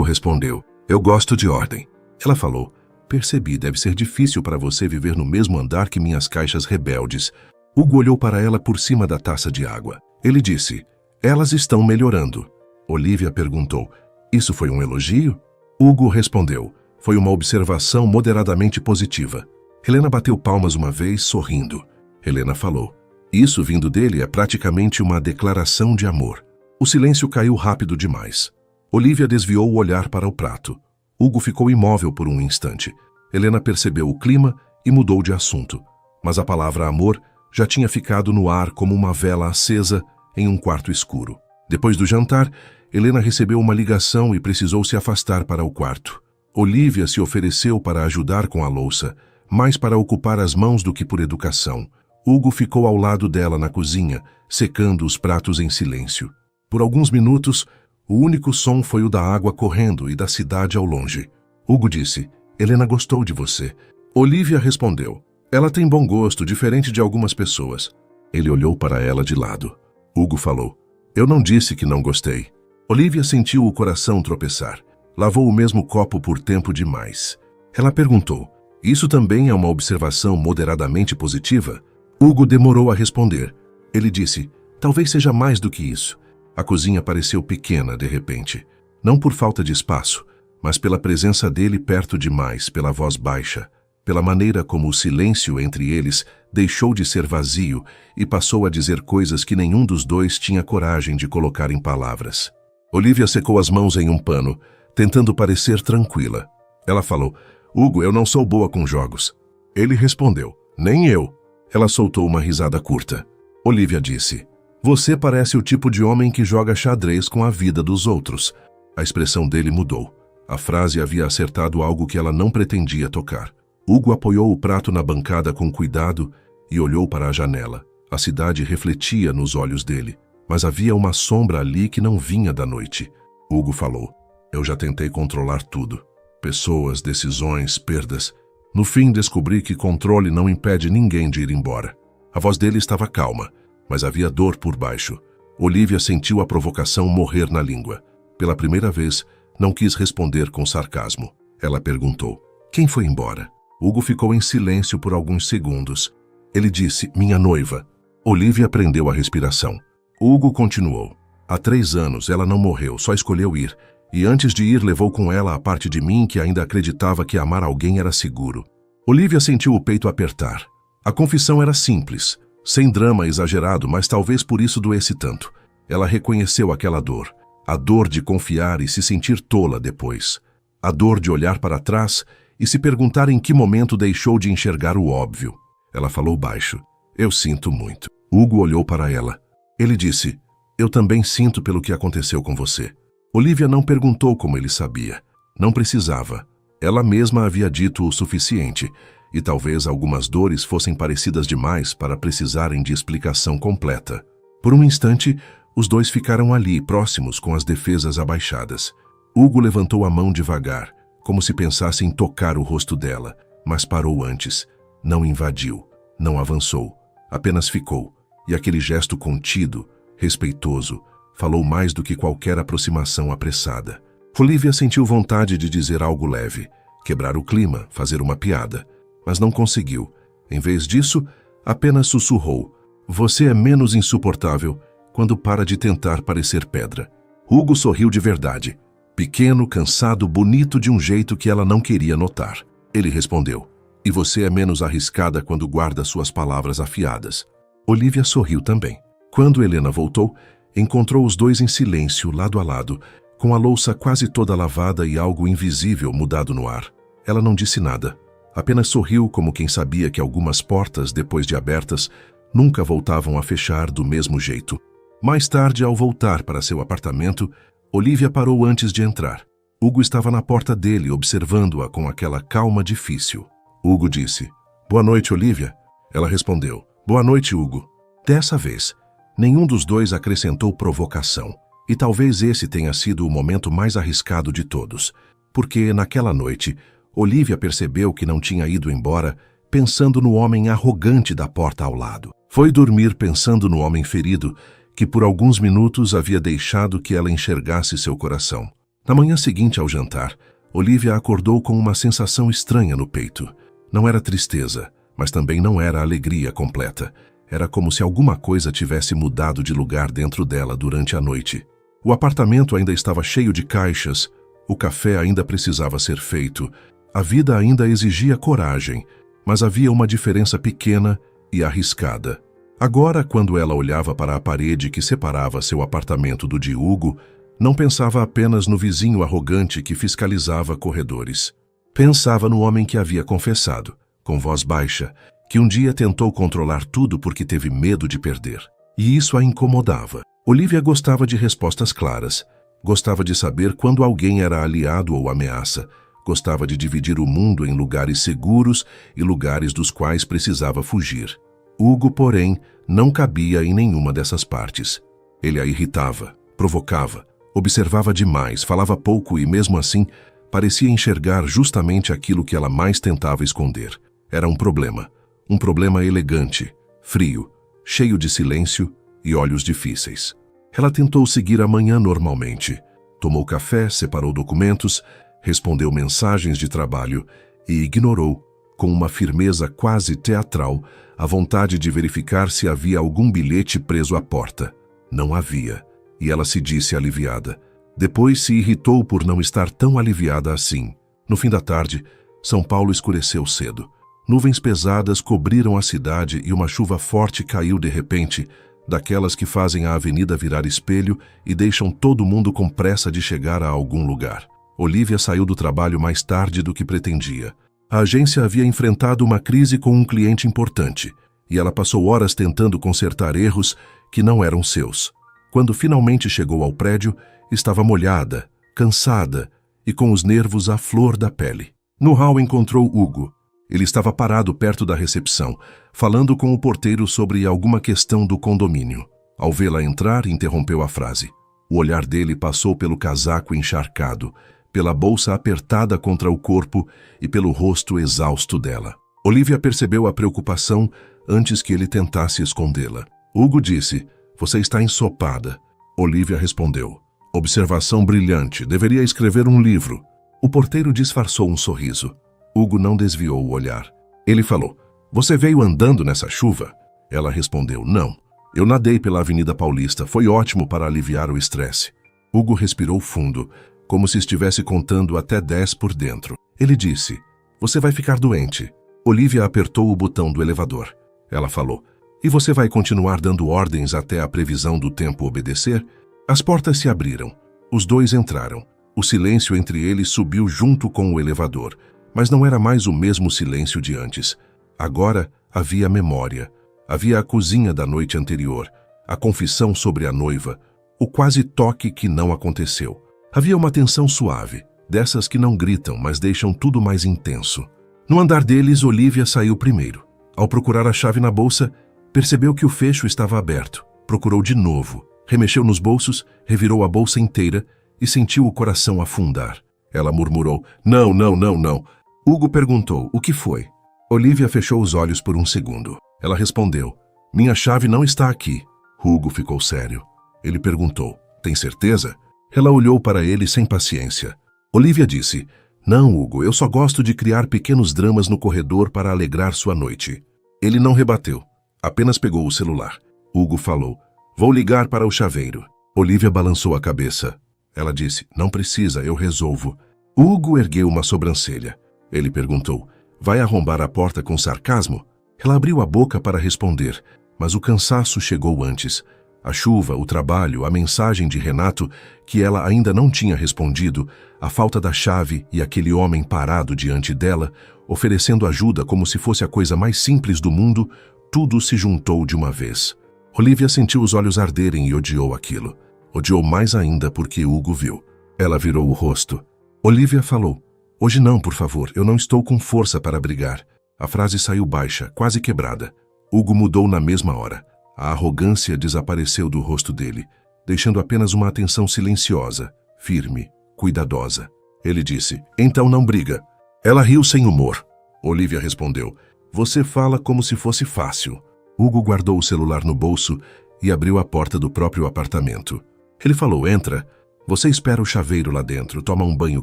respondeu: eu gosto de ordem. Ela falou: percebi, deve ser difícil para você viver no mesmo andar que minhas caixas rebeldes. Hugo olhou para ela por cima da taça de água. Ele disse: elas estão melhorando. Olivia perguntou: isso foi um elogio? Hugo respondeu: foi uma observação moderadamente positiva. Helena bateu palmas uma vez, sorrindo. Helena falou: isso vindo dele é praticamente uma declaração de amor. O silêncio caiu rápido demais. Olivia desviou o olhar para o prato. Hugo ficou imóvel por um instante. Helena percebeu o clima e mudou de assunto. Mas a palavra amor já tinha ficado no ar como uma vela acesa em um quarto escuro. Depois do jantar, Helena recebeu uma ligação e precisou se afastar para o quarto. Olivia se ofereceu para ajudar com a louça, mais para ocupar as mãos do que por educação. Hugo ficou ao lado dela na cozinha, secando os pratos em silêncio. Por alguns minutos, o único som foi o da água correndo e da cidade ao longe. Hugo disse: Helena gostou de você. Olivia respondeu: ela tem bom gosto, diferente de algumas pessoas. Ele olhou para ela de lado. Hugo falou: eu não disse que não gostei. Olivia sentiu o coração tropeçar. Lavou o mesmo copo por tempo demais. Ela perguntou: isso também é uma observação moderadamente positiva? Hugo demorou a responder. Ele disse: talvez seja mais do que isso. A cozinha pareceu pequena de repente. Não por falta de espaço, mas pela presença dele perto demais, pela voz baixa, pela maneira como o silêncio entre eles deixou de ser vazio e passou a dizer coisas que nenhum dos dois tinha coragem de colocar em palavras. Olivia secou as mãos em um pano, tentando parecer tranquila. Ela falou: Hugo, eu não sou boa com jogos. Ele respondeu: nem eu. Ela soltou uma risada curta. Olivia disse: você parece o tipo de homem que joga xadrez com a vida dos outros. A expressão dele mudou. A frase havia acertado algo que ela não pretendia tocar. Hugo apoiou o prato na bancada com cuidado e olhou para a janela. A cidade refletia nos olhos dele, mas havia uma sombra ali que não vinha da noite. Hugo falou: eu já tentei controlar tudo. Pessoas, decisões, perdas. No fim, descobri que controle não impede ninguém de ir embora. A voz dele estava calma, mas havia dor por baixo. Olivia sentiu a provocação morrer na língua. Pela primeira vez, não quis responder com sarcasmo. Ela perguntou: quem foi embora? Hugo ficou em silêncio por alguns segundos. Ele disse: minha noiva. Olivia prendeu a respiração. Hugo continuou. Há 3 anos ela não morreu, só escolheu ir. E antes de ir, levou com ela a parte de mim que ainda acreditava que amar alguém era seguro. Olivia sentiu o peito apertar. A confissão era simples, sem drama exagerado, mas talvez por isso doesse tanto. Ela reconheceu aquela dor. A dor de confiar e se sentir tola depois. A dor de olhar para trás e se perguntar em que momento deixou de enxergar o óbvio. Ela falou baixo. Eu sinto muito. Hugo olhou para ela. Ele disse, eu também sinto pelo que aconteceu com você. Olivia não perguntou como ele sabia. Não precisava. Ela mesma havia dito o suficiente, e talvez algumas dores fossem parecidas demais para precisarem de explicação completa. Por um instante, os dois ficaram ali, próximos, com as defesas abaixadas. Hugo levantou a mão devagar, como se pensasse em tocar o rosto dela, mas parou antes. Não invadiu, não avançou, apenas ficou, e aquele gesto contido, respeitoso, falou mais do que qualquer aproximação apressada. Olivia sentiu vontade de dizer algo leve, quebrar o clima, fazer uma piada, mas não conseguiu. Em vez disso, apenas sussurrou. Você é menos insuportável quando para de tentar parecer pedra. Hugo sorriu de verdade. Pequeno, cansado, bonito de um jeito que ela não queria notar. Ele respondeu. E você é menos arriscada quando guarda suas palavras afiadas. Olivia sorriu também. Quando Helena voltou, encontrou os dois em silêncio, lado a lado, com a louça quase toda lavada e algo invisível mudado no ar. Ela não disse nada. Apenas sorriu como quem sabia que algumas portas, depois de abertas, nunca voltavam a fechar do mesmo jeito. Mais tarde, ao voltar para seu apartamento, Olivia parou antes de entrar. Hugo estava na porta dele, observando-a com aquela calma difícil. Hugo disse, Boa noite, Olivia. Ela respondeu, Boa noite, Hugo. Dessa vez, nenhum dos dois acrescentou provocação. E talvez esse tenha sido o momento mais arriscado de todos, porque, naquela noite, Olivia percebeu que não tinha ido embora pensando no homem arrogante da porta ao lado. Foi dormir pensando no homem ferido, que por alguns minutos havia deixado que ela enxergasse seu coração. Na manhã seguinte ao jantar, Olivia acordou com uma sensação estranha no peito. Não era tristeza, mas também não era alegria completa. Era como se alguma coisa tivesse mudado de lugar dentro dela durante a noite. O apartamento ainda estava cheio de caixas, o café ainda precisava ser feito, a vida ainda exigia coragem, mas havia uma diferença pequena e arriscada. Agora, quando ela olhava para a parede que separava seu apartamento do de Hugo, não pensava apenas no vizinho arrogante que fiscalizava corredores. Pensava no homem que havia confessado, com voz baixa, que um dia tentou controlar tudo porque teve medo de perder. E isso a incomodava. Olivia gostava de respostas claras. Gostava de saber quando alguém era aliado ou ameaça. Gostava de dividir o mundo em lugares seguros e lugares dos quais precisava fugir. Hugo, porém, não cabia em nenhuma dessas partes. Ele a irritava, provocava, observava demais, falava pouco e, mesmo assim, parecia enxergar justamente aquilo que ela mais tentava esconder. Era um problema elegante, frio, cheio de silêncio e olhos difíceis. Ela tentou seguir a manhã normalmente. Tomou café, separou documentos, respondeu mensagens de trabalho e ignorou, com uma firmeza quase teatral, a vontade de verificar se havia algum bilhete preso à porta. Não havia, e ela se disse aliviada. Depois se irritou por não estar tão aliviada assim. No fim da tarde, São Paulo escureceu cedo. Nuvens pesadas cobriram a cidade e uma chuva forte caiu de repente, daquelas que fazem a avenida virar espelho e deixam todo mundo com pressa de chegar a algum lugar. Olivia saiu do trabalho mais tarde do que pretendia. A agência havia enfrentado uma crise com um cliente importante, e ela passou horas tentando consertar erros que não eram seus. Quando finalmente chegou ao prédio, estava molhada, cansada e com os nervos à flor da pele. No hall encontrou Hugo. Ele estava parado perto da recepção, falando com o porteiro sobre alguma questão do condomínio. Ao vê-la entrar, interrompeu a frase. O olhar dele passou pelo casaco encharcado, pela bolsa apertada contra o corpo e pelo rosto exausto dela. Olivia percebeu a preocupação antes que ele tentasse escondê-la. Hugo disse, você está ensopada. Olivia respondeu, observação brilhante, deveria escrever um livro. O porteiro disfarçou um sorriso. Hugo não desviou o olhar. Ele falou, você veio andando nessa chuva? Ela respondeu, não. Eu nadei pela Avenida Paulista, foi ótimo para aliviar o estresse. Hugo respirou fundo, como se estivesse contando até 10 por dentro. Ele disse, você vai ficar doente. Olivia apertou o botão do elevador. Ela falou, e você vai continuar dando ordens até a previsão do tempo obedecer? As portas se abriram. Os dois entraram. O silêncio entre eles subiu junto com o elevador, mas não era mais o mesmo silêncio de antes. Agora havia memória. Havia a cozinha da noite anterior, a confissão sobre a noiva, o quase toque que não aconteceu. Havia uma tensão suave, dessas que não gritam, mas deixam tudo mais intenso. No andar deles, Olivia saiu primeiro. Ao procurar a chave na bolsa, percebeu que o fecho estava aberto. Procurou de novo, remexeu nos bolsos, revirou a bolsa inteira e sentiu o coração afundar. Ela murmurou, não, não, não, não. Hugo perguntou, o que foi? Olivia fechou os olhos por um segundo. Ela respondeu, minha chave não está aqui. Hugo ficou sério. Ele perguntou, tem certeza? Ela olhou para ele sem paciência. Olivia disse, não, Hugo, eu só gosto de criar pequenos dramas no corredor para alegrar sua noite. Ele não rebateu, apenas pegou o celular. Hugo falou, vou ligar para o chaveiro. Olivia balançou a cabeça. Ela disse, não precisa, eu resolvo. Hugo ergueu uma sobrancelha. Ele perguntou, vai arrombar a porta com sarcasmo? Ela abriu a boca para responder, mas o cansaço chegou antes. A chuva, o trabalho, a mensagem de Renato, que ela ainda não tinha respondido, a falta da chave e aquele homem parado diante dela, oferecendo ajuda como se fosse a coisa mais simples do mundo, tudo se juntou de uma vez. Olivia sentiu os olhos arderem e odiou aquilo. Odiou mais ainda porque Hugo viu. Ela virou o rosto. Olivia falou, hoje não, por favor, eu não estou com força para brigar. A frase saiu baixa, quase quebrada. Hugo mudou na mesma hora. A arrogância desapareceu do rosto dele, deixando apenas uma atenção silenciosa, firme, cuidadosa. Ele disse, então não briga. Ela riu sem humor. Olivia respondeu, você fala como se fosse fácil. Hugo guardou o celular no bolso e abriu a porta do próprio apartamento. Ele falou, entra. Você espera o chaveiro lá dentro, toma um banho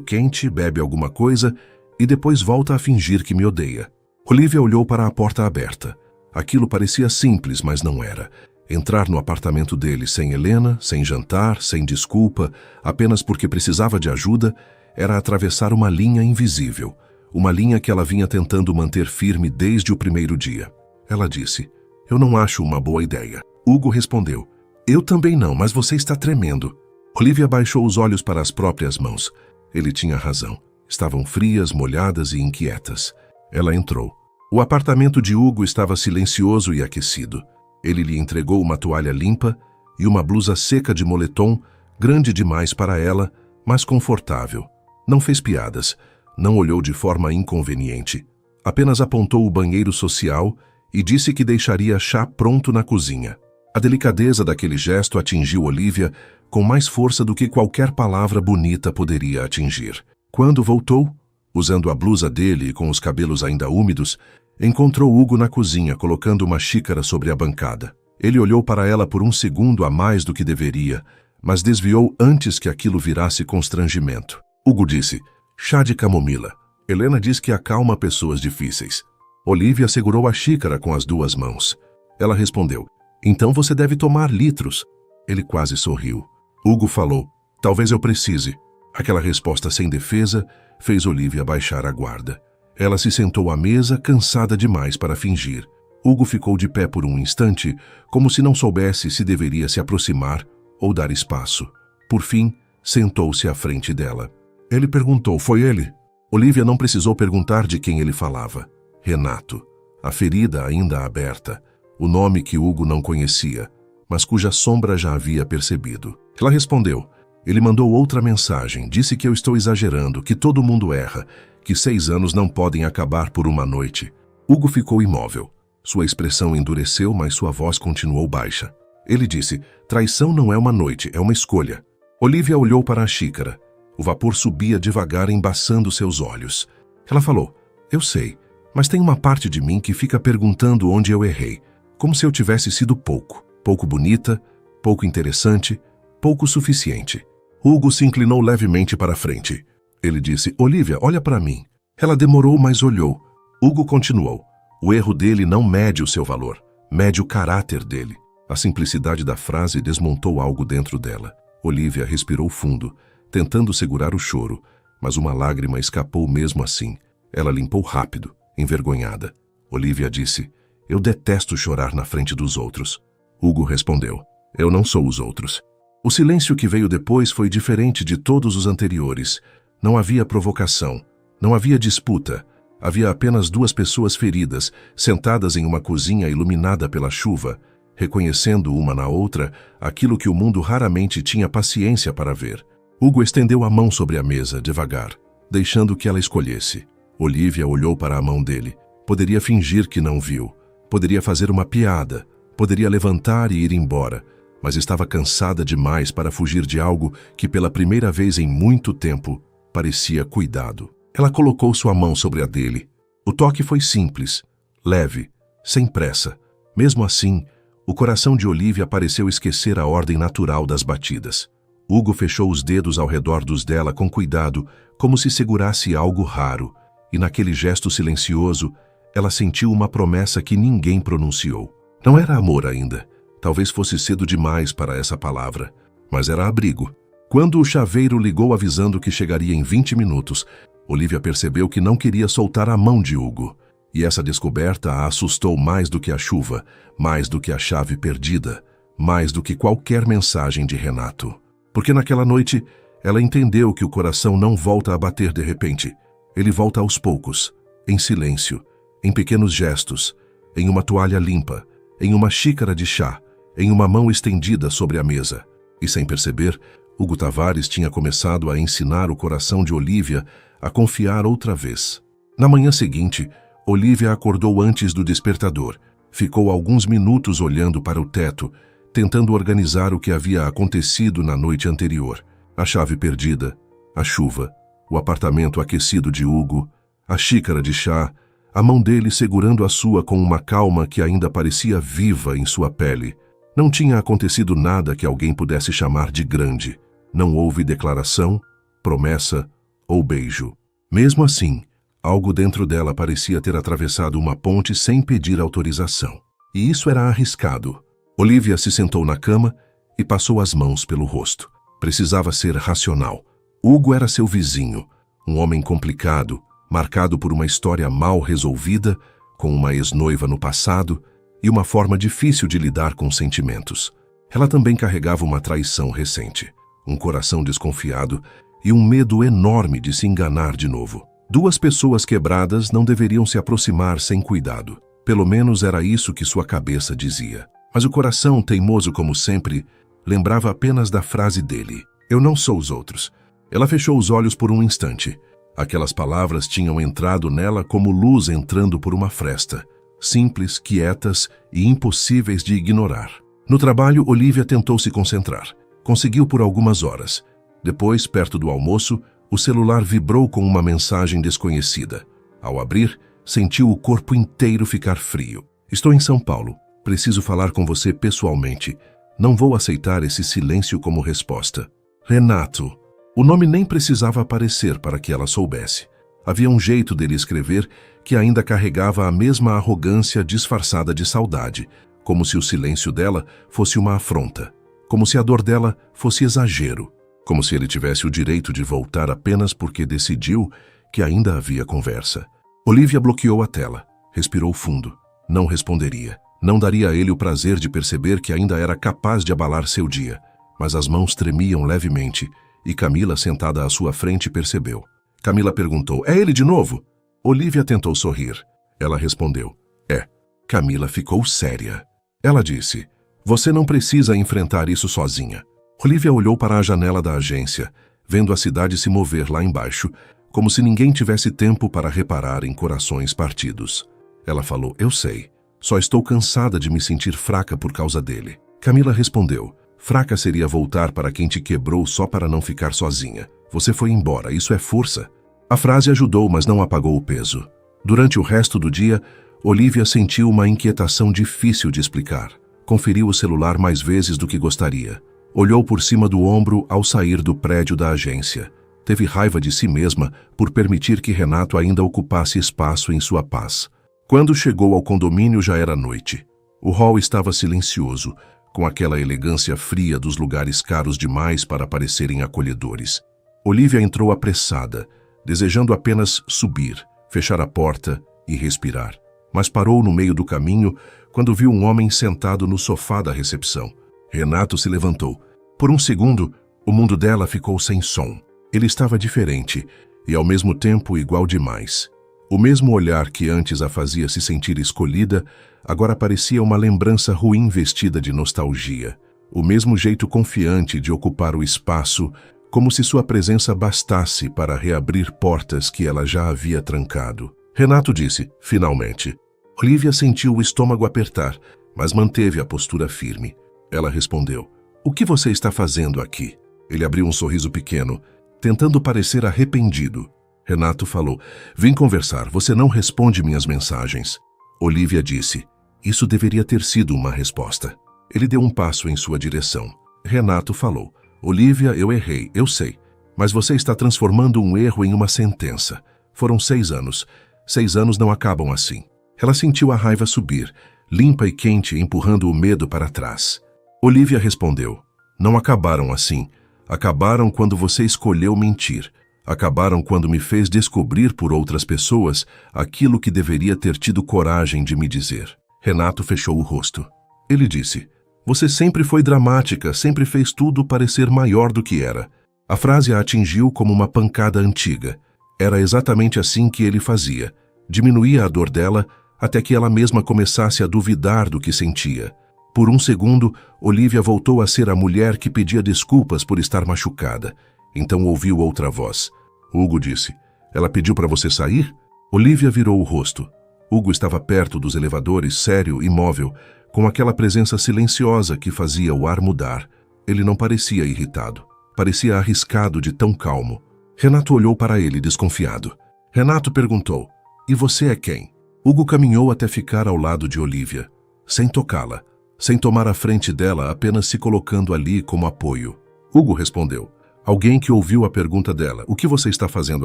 quente, bebe alguma coisa e depois volta a fingir que me odeia. Olivia olhou para a porta aberta. Aquilo parecia simples, mas não era. Entrar no apartamento dele sem Helena, sem jantar, sem desculpa, apenas porque precisava de ajuda, era atravessar uma linha invisível. Uma linha que ela vinha tentando manter firme desde o primeiro dia. Ela disse, eu não acho uma boa ideia. Hugo respondeu, eu também não, mas você está tremendo. Olivia baixou os olhos para as próprias mãos. Ele tinha razão. Estavam frias, molhadas e inquietas. Ela entrou. O apartamento de Hugo estava silencioso e aquecido. Ele lhe entregou uma toalha limpa e uma blusa seca de moletom, grande demais para ela, mas confortável. Não fez piadas, não olhou de forma inconveniente. Apenas apontou o banheiro social e disse que deixaria chá pronto na cozinha. A delicadeza daquele gesto atingiu Olivia com mais força do que qualquer palavra bonita poderia atingir. Quando voltou, usando a blusa dele e com os cabelos ainda úmidos, encontrou Hugo na cozinha, colocando uma xícara sobre a bancada. Ele olhou para ela por um segundo a mais do que deveria, mas desviou antes que aquilo virasse constrangimento. Hugo disse, chá de camomila. Helena diz que acalma pessoas difíceis. Olivia segurou a xícara com as duas mãos. Ela respondeu, então você deve tomar litros. Ele quase sorriu. Hugo falou, talvez eu precise. Aquela resposta sem defesa fez Olivia baixar a guarda. Ela se sentou à mesa, cansada demais para fingir. Hugo ficou de pé por um instante, como se não soubesse se deveria se aproximar ou dar espaço. Por fim, sentou-se à frente dela. Ele perguntou, foi ele? Olivia não precisou perguntar de quem ele falava. Renato. A ferida ainda aberta. O nome que Hugo não conhecia, mas cuja sombra já havia percebido. Ela respondeu, ele mandou outra mensagem, disse que eu estou exagerando, que todo mundo erra, que 6 anos não podem acabar por uma noite. Hugo ficou imóvel. Sua expressão endureceu, mas sua voz continuou baixa. Ele disse, traição não é uma noite, é uma escolha. Olivia olhou para a xícara. O vapor subia devagar, embaçando seus olhos. Ela falou, eu sei, mas tem uma parte de mim que fica perguntando onde eu errei, como se eu tivesse sido pouco bonita, pouco interessante, pouco suficiente. Hugo se inclinou levemente para a frente. Ele disse, Olivia, olha para mim. Ela demorou, mas olhou. Hugo continuou. O erro dele não mede o seu valor, mede o caráter dele. A simplicidade da frase desmontou algo dentro dela. Olivia respirou fundo, tentando segurar o choro, mas uma lágrima escapou mesmo assim. Ela limpou rápido, envergonhada. Olivia disse: "Eu detesto chorar na frente dos outros." Hugo respondeu: "Eu não sou os outros." O silêncio que veio depois foi diferente de todos os anteriores. Não havia provocação, não havia disputa. Havia apenas duas pessoas feridas, sentadas em uma cozinha iluminada pela chuva, reconhecendo uma na outra aquilo que o mundo raramente tinha paciência para ver. Hugo estendeu a mão sobre a mesa, devagar, deixando que ela escolhesse. Olivia olhou para a mão dele. Poderia fingir que não viu. Poderia fazer uma piada. Poderia levantar e ir embora. Mas estava cansada demais para fugir de algo que, pela primeira vez em muito tempo, parecia cuidado. Ela colocou sua mão sobre a dele. O toque foi simples, leve, sem pressa. Mesmo assim, o coração de Olivia pareceu esquecer a ordem natural das batidas. Hugo fechou os dedos ao redor dos dela com cuidado, como se segurasse algo raro, e naquele gesto silencioso, ela sentiu uma promessa que ninguém pronunciou. Não era amor ainda. Talvez fosse cedo demais para essa palavra, mas era abrigo. Quando o chaveiro ligou avisando que chegaria em 20 minutos, Olivia percebeu que não queria soltar a mão de Hugo. E essa descoberta a assustou mais do que a chuva, mais do que a chave perdida, mais do que qualquer mensagem de Renato. Porque naquela noite, ela entendeu que o coração não volta a bater de repente. Ele volta aos poucos, em silêncio, em pequenos gestos, em uma toalha limpa, em uma xícara de chá, em uma mão estendida sobre a mesa. E sem perceber, Hugo Tavares tinha começado a ensinar o coração de Olivia a confiar outra vez. Na manhã seguinte, Olivia acordou antes do despertador. Ficou alguns minutos olhando para o teto, tentando organizar o que havia acontecido na noite anterior. A chave perdida, a chuva, o apartamento aquecido de Hugo, a xícara de chá, a mão dele segurando a sua com uma calma que ainda parecia viva em sua pele. Não tinha acontecido nada que alguém pudesse chamar de grande. Não houve declaração, promessa ou beijo. Mesmo assim, algo dentro dela parecia ter atravessado uma ponte sem pedir autorização. E isso era arriscado. Olivia se sentou na cama e passou as mãos pelo rosto. Precisava ser racional. Hugo era seu vizinho, um homem complicado, marcado por uma história mal resolvida, com uma ex-noiva no passado e uma forma difícil de lidar com sentimentos. Ela também carregava uma traição recente, um coração desconfiado e um medo enorme de se enganar de novo. Duas pessoas quebradas não deveriam se aproximar sem cuidado. Pelo menos era isso que sua cabeça dizia. Mas o coração, teimoso como sempre, lembrava apenas da frase dele: "Eu não sou os outros." Ela fechou os olhos por um instante. Aquelas palavras tinham entrado nela como luz entrando por uma fresta. Simples, quietas e impossíveis de ignorar. No trabalho, Olivia tentou se concentrar. Conseguiu por algumas horas. Depois, perto do almoço, o celular vibrou com uma mensagem desconhecida. Ao abrir, sentiu o corpo inteiro ficar frio. "Estou em São Paulo. Preciso falar com você pessoalmente. Não vou aceitar esse silêncio como resposta. Renato." O nome nem precisava aparecer para que ela soubesse. Havia um jeito dele escrever que ainda carregava a mesma arrogância disfarçada de saudade, como se o silêncio dela fosse uma afronta, como se a dor dela fosse exagero, como se ele tivesse o direito de voltar apenas porque decidiu que ainda havia conversa. Olivia bloqueou a tela, respirou fundo. Não responderia. Não daria a ele o prazer de perceber que ainda era capaz de abalar seu dia, mas as mãos tremiam levemente e Camila, sentada à sua frente, percebeu. Camila perguntou: "É ele de novo?" Olivia tentou sorrir. Ela respondeu: "É." Camila ficou séria. Ela disse: "Você não precisa enfrentar isso sozinha." Olivia olhou para a janela da agência, vendo a cidade se mover lá embaixo, como se ninguém tivesse tempo para reparar em corações partidos. Ela falou: "Eu sei. Só estou cansada de me sentir fraca por causa dele." Camila respondeu: "Fraca seria voltar para quem te quebrou só para não ficar sozinha. Você foi embora, isso é força." A frase ajudou, mas não apagou o peso. Durante o resto do dia, Olivia sentiu uma inquietação difícil de explicar. Conferiu o celular mais vezes do que gostaria. Olhou por cima do ombro ao sair do prédio da agência. Teve raiva de si mesma por permitir que Renato ainda ocupasse espaço em sua paz. Quando chegou ao condomínio já era noite. O hall estava silencioso, com aquela elegância fria dos lugares caros demais para parecerem acolhedores. Olivia entrou apressada, desejando apenas subir, fechar a porta e respirar. Mas parou no meio do caminho quando viu um homem sentado no sofá da recepção. Renato se levantou. Por um segundo, o mundo dela ficou sem som. Ele estava diferente e, ao mesmo tempo, igual demais. O mesmo olhar que antes a fazia se sentir escolhida, agora parecia uma lembrança ruim vestida de nostalgia. O mesmo jeito confiante de ocupar o espaço, como se sua presença bastasse para reabrir portas que ela já havia trancado. Renato disse, finalmente. Olivia sentiu o estômago apertar, mas manteve a postura firme. Ela respondeu, "O que você está fazendo aqui?" Ele abriu um sorriso pequeno, tentando parecer arrependido. Renato falou, "Vim conversar, você não responde minhas mensagens." Olivia disse, "Isso deveria ter sido uma resposta." Ele deu um passo em sua direção. Renato falou, "Olivia, eu errei, eu sei. Mas você está transformando um erro em uma sentença. Foram 6 anos. 6 anos não acabam assim." Ela sentiu a raiva subir, limpa e quente, empurrando o medo para trás. Olivia respondeu, "Não acabaram assim. Acabaram quando você escolheu mentir. Acabaram quando me fez descobrir por outras pessoas aquilo que deveria ter tido coragem de me dizer." Renato fechou o rosto. Ele disse, "Você sempre foi dramática, sempre fez tudo parecer maior do que era." A frase a atingiu como uma pancada antiga. Era exatamente assim que ele fazia. Diminuía a dor dela até que ela mesma começasse a duvidar do que sentia. Por um segundo, Olivia voltou a ser a mulher que pedia desculpas por estar machucada. Então ouviu outra voz. Hugo disse, "Ela pediu para você sair?" Olivia virou o rosto. Hugo estava perto dos elevadores, sério, imóvel, com aquela presença silenciosa que fazia o ar mudar. Ele não parecia irritado. Parecia arriscado de tão calmo. Renato olhou para ele, desconfiado. Renato perguntou, "E você é quem?" Hugo caminhou até ficar ao lado de Olivia, sem tocá-la, sem tomar a frente dela, apenas se colocando ali como apoio. Hugo respondeu, alguém que ouviu a pergunta dela, "O que você está fazendo